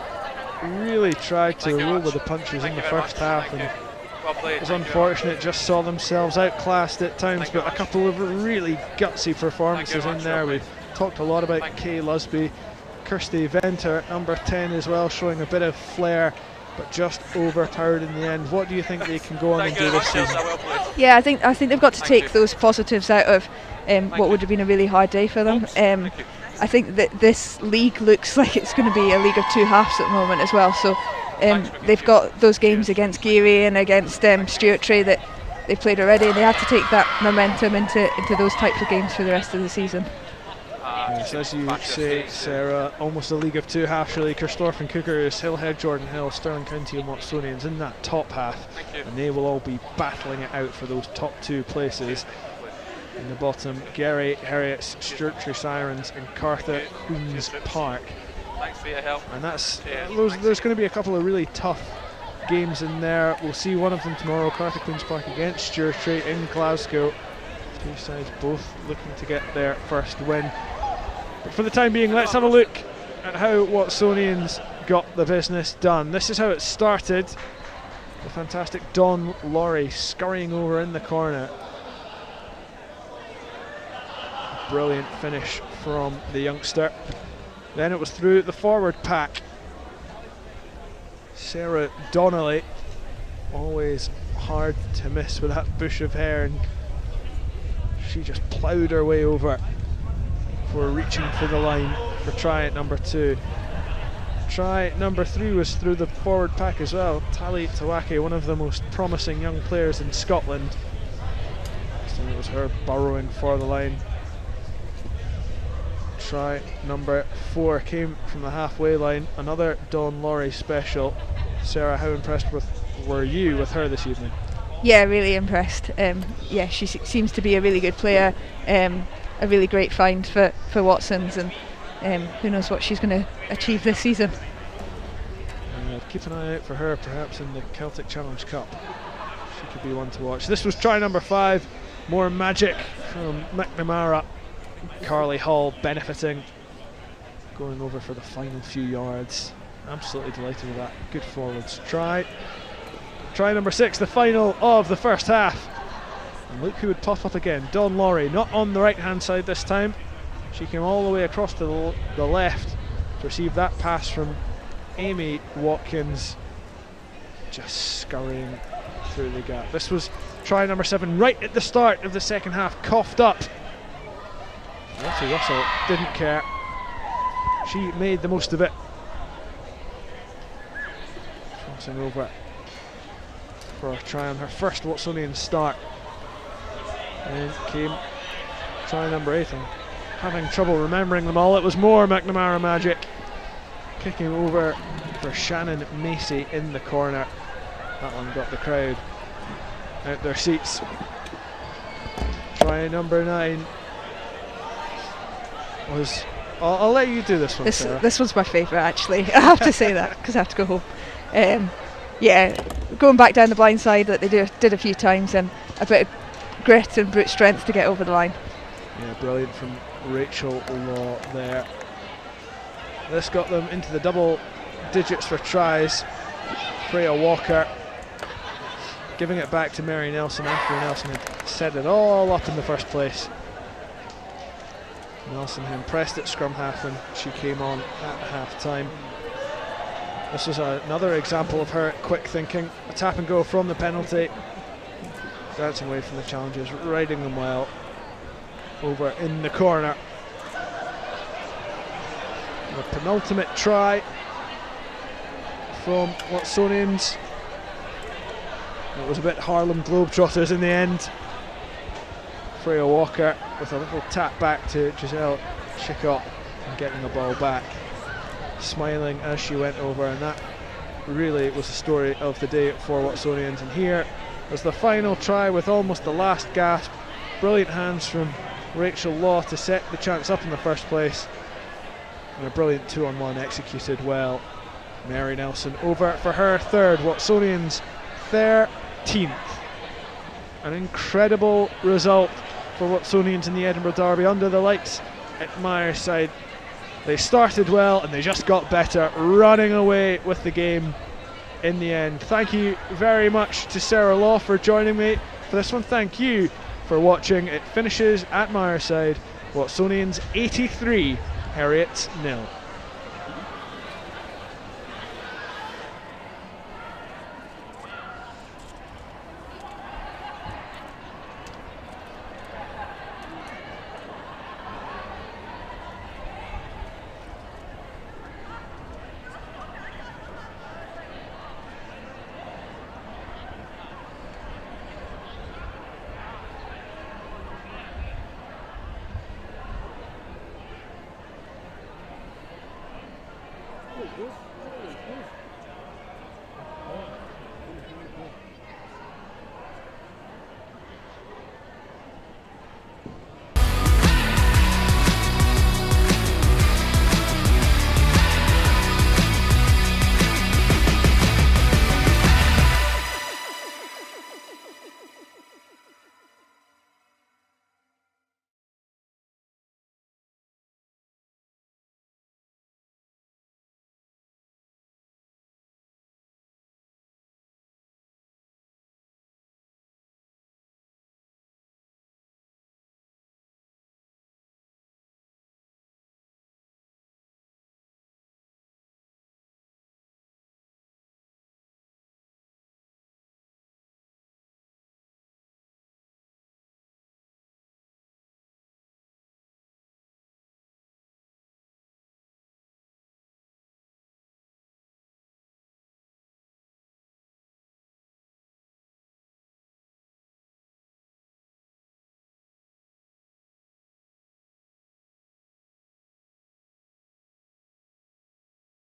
really tried to roll with the punches in the first half, and it was unfortunate, just saw themselves outclassed at times, but a couple of really gutsy performances in there. We talked a lot about Kay Lusby, Kirsty Venter at number 10 as well, showing a bit of flair, but just overpowered in the end. What do you think they can go on and do this season? Yeah, I think they've got to take those positives out of what would have been a really hard day for them. I think that this league looks like it's going to be a league of two halves at the moment as well. So they've got those games against Geary and against Stuart Tray that they've played already, and they have to take that momentum into those types of games for the rest of the season. Yes, as you say, Sarah, almost a league of two halves really. Corstorphine Cougars, Hillhead, Jordan Hill, Stirling County and Watsonians in that top half, and they will all be battling it out for those top two places. In the bottom, Gary, Heriot, Sturtree Sirens and Cartha Queen's Park. Thanks for your help. And that's there's going to be a couple of really tough games in there. We'll see one of them tomorrow, Cartha Queen's Park against Sturtree in Glasgow. Two sides both looking to get their first win. But for the time being, let's have a look at how Watsonians got the business done. This is how it started. The fantastic Don Laurie scurrying over in the corner. Brilliant finish from the youngster. Then it was through the forward pack. Sarah Donnelly, always hard to miss with that bush of hair, and she just ploughed her way over for reaching for the line for try number 2. Try number 3 was through the forward pack as well. Tali Tawake, one of the most promising young players in Scotland. So it was her burrowing for the line. Try number 4 came from the halfway line. Another Don Laurie special. Sarah, how impressed were you with her this evening? Yeah, really impressed. Yeah, she seems to be a really good player. A really great find for Watsons, and who knows what she's going to achieve this season. Keep an eye out for her perhaps in the Celtic Challenge Cup. She could be one to watch. This was try number 5. More magic from McNamara. Carly Hall benefiting, going over for the final few yards. Absolutely delighted with that. Good forwards try. Try number 6, the final of the first half. And look who would pop up again. Don Laurie, not on the right hand side this time. She came all the way across to the left to receive that pass from Amy Watkins, just scurrying through the gap. This was try number 7, right at the start of the second half, coughed up. Lottie Russell didn't care. She made the most of it. Crossing over for a try on her first Watsonian start. And came try number 8. I'm having trouble remembering them all. It was more McNamara magic. Kicking over for Shannon Macy in the corner. That one got the crowd out their seats. Try number 9 was... I'll let you do this one, Sarah. This one's my favourite, actually. I have to say that because I have to go home. Yeah, going back down the blind side that they did a few times, and a bit of grit and brute strength to get over the line. Yeah, brilliant from Rachel Law there. This got them into the double digits for tries. Freya Walker giving it back to Mary Nelson after Nelson had set it all up in the first place. Nelson, who impressed at scrum half when she came on at half time. This was another example of her quick thinking. A tap and go from the penalty, dancing away from the challenges, riding them well over in the corner. The penultimate try from Watsonians. It was a bit Harlem Globetrotters in the end. Freya Walker with a little tap back to Giselle Chicot and getting the ball back, smiling as she went over, and that really was the story of the day for Watsonians. And here was the final try with almost the last gasp. Brilliant hands from Rachel Law to set the chance up in the first place, and a brilliant 2-on-1 executed well. Mary Nelson over for her third, Watsonians 13th. An incredible result for Watsonians in the Edinburgh Derby under the lights at Myreside. They started well and they just got better, running away with the game in the end. Thank you very much to Sarah Law for joining me for this one. Thank you for watching. It finishes at Myreside, Watsonians 83, Heriot 0. good, really good.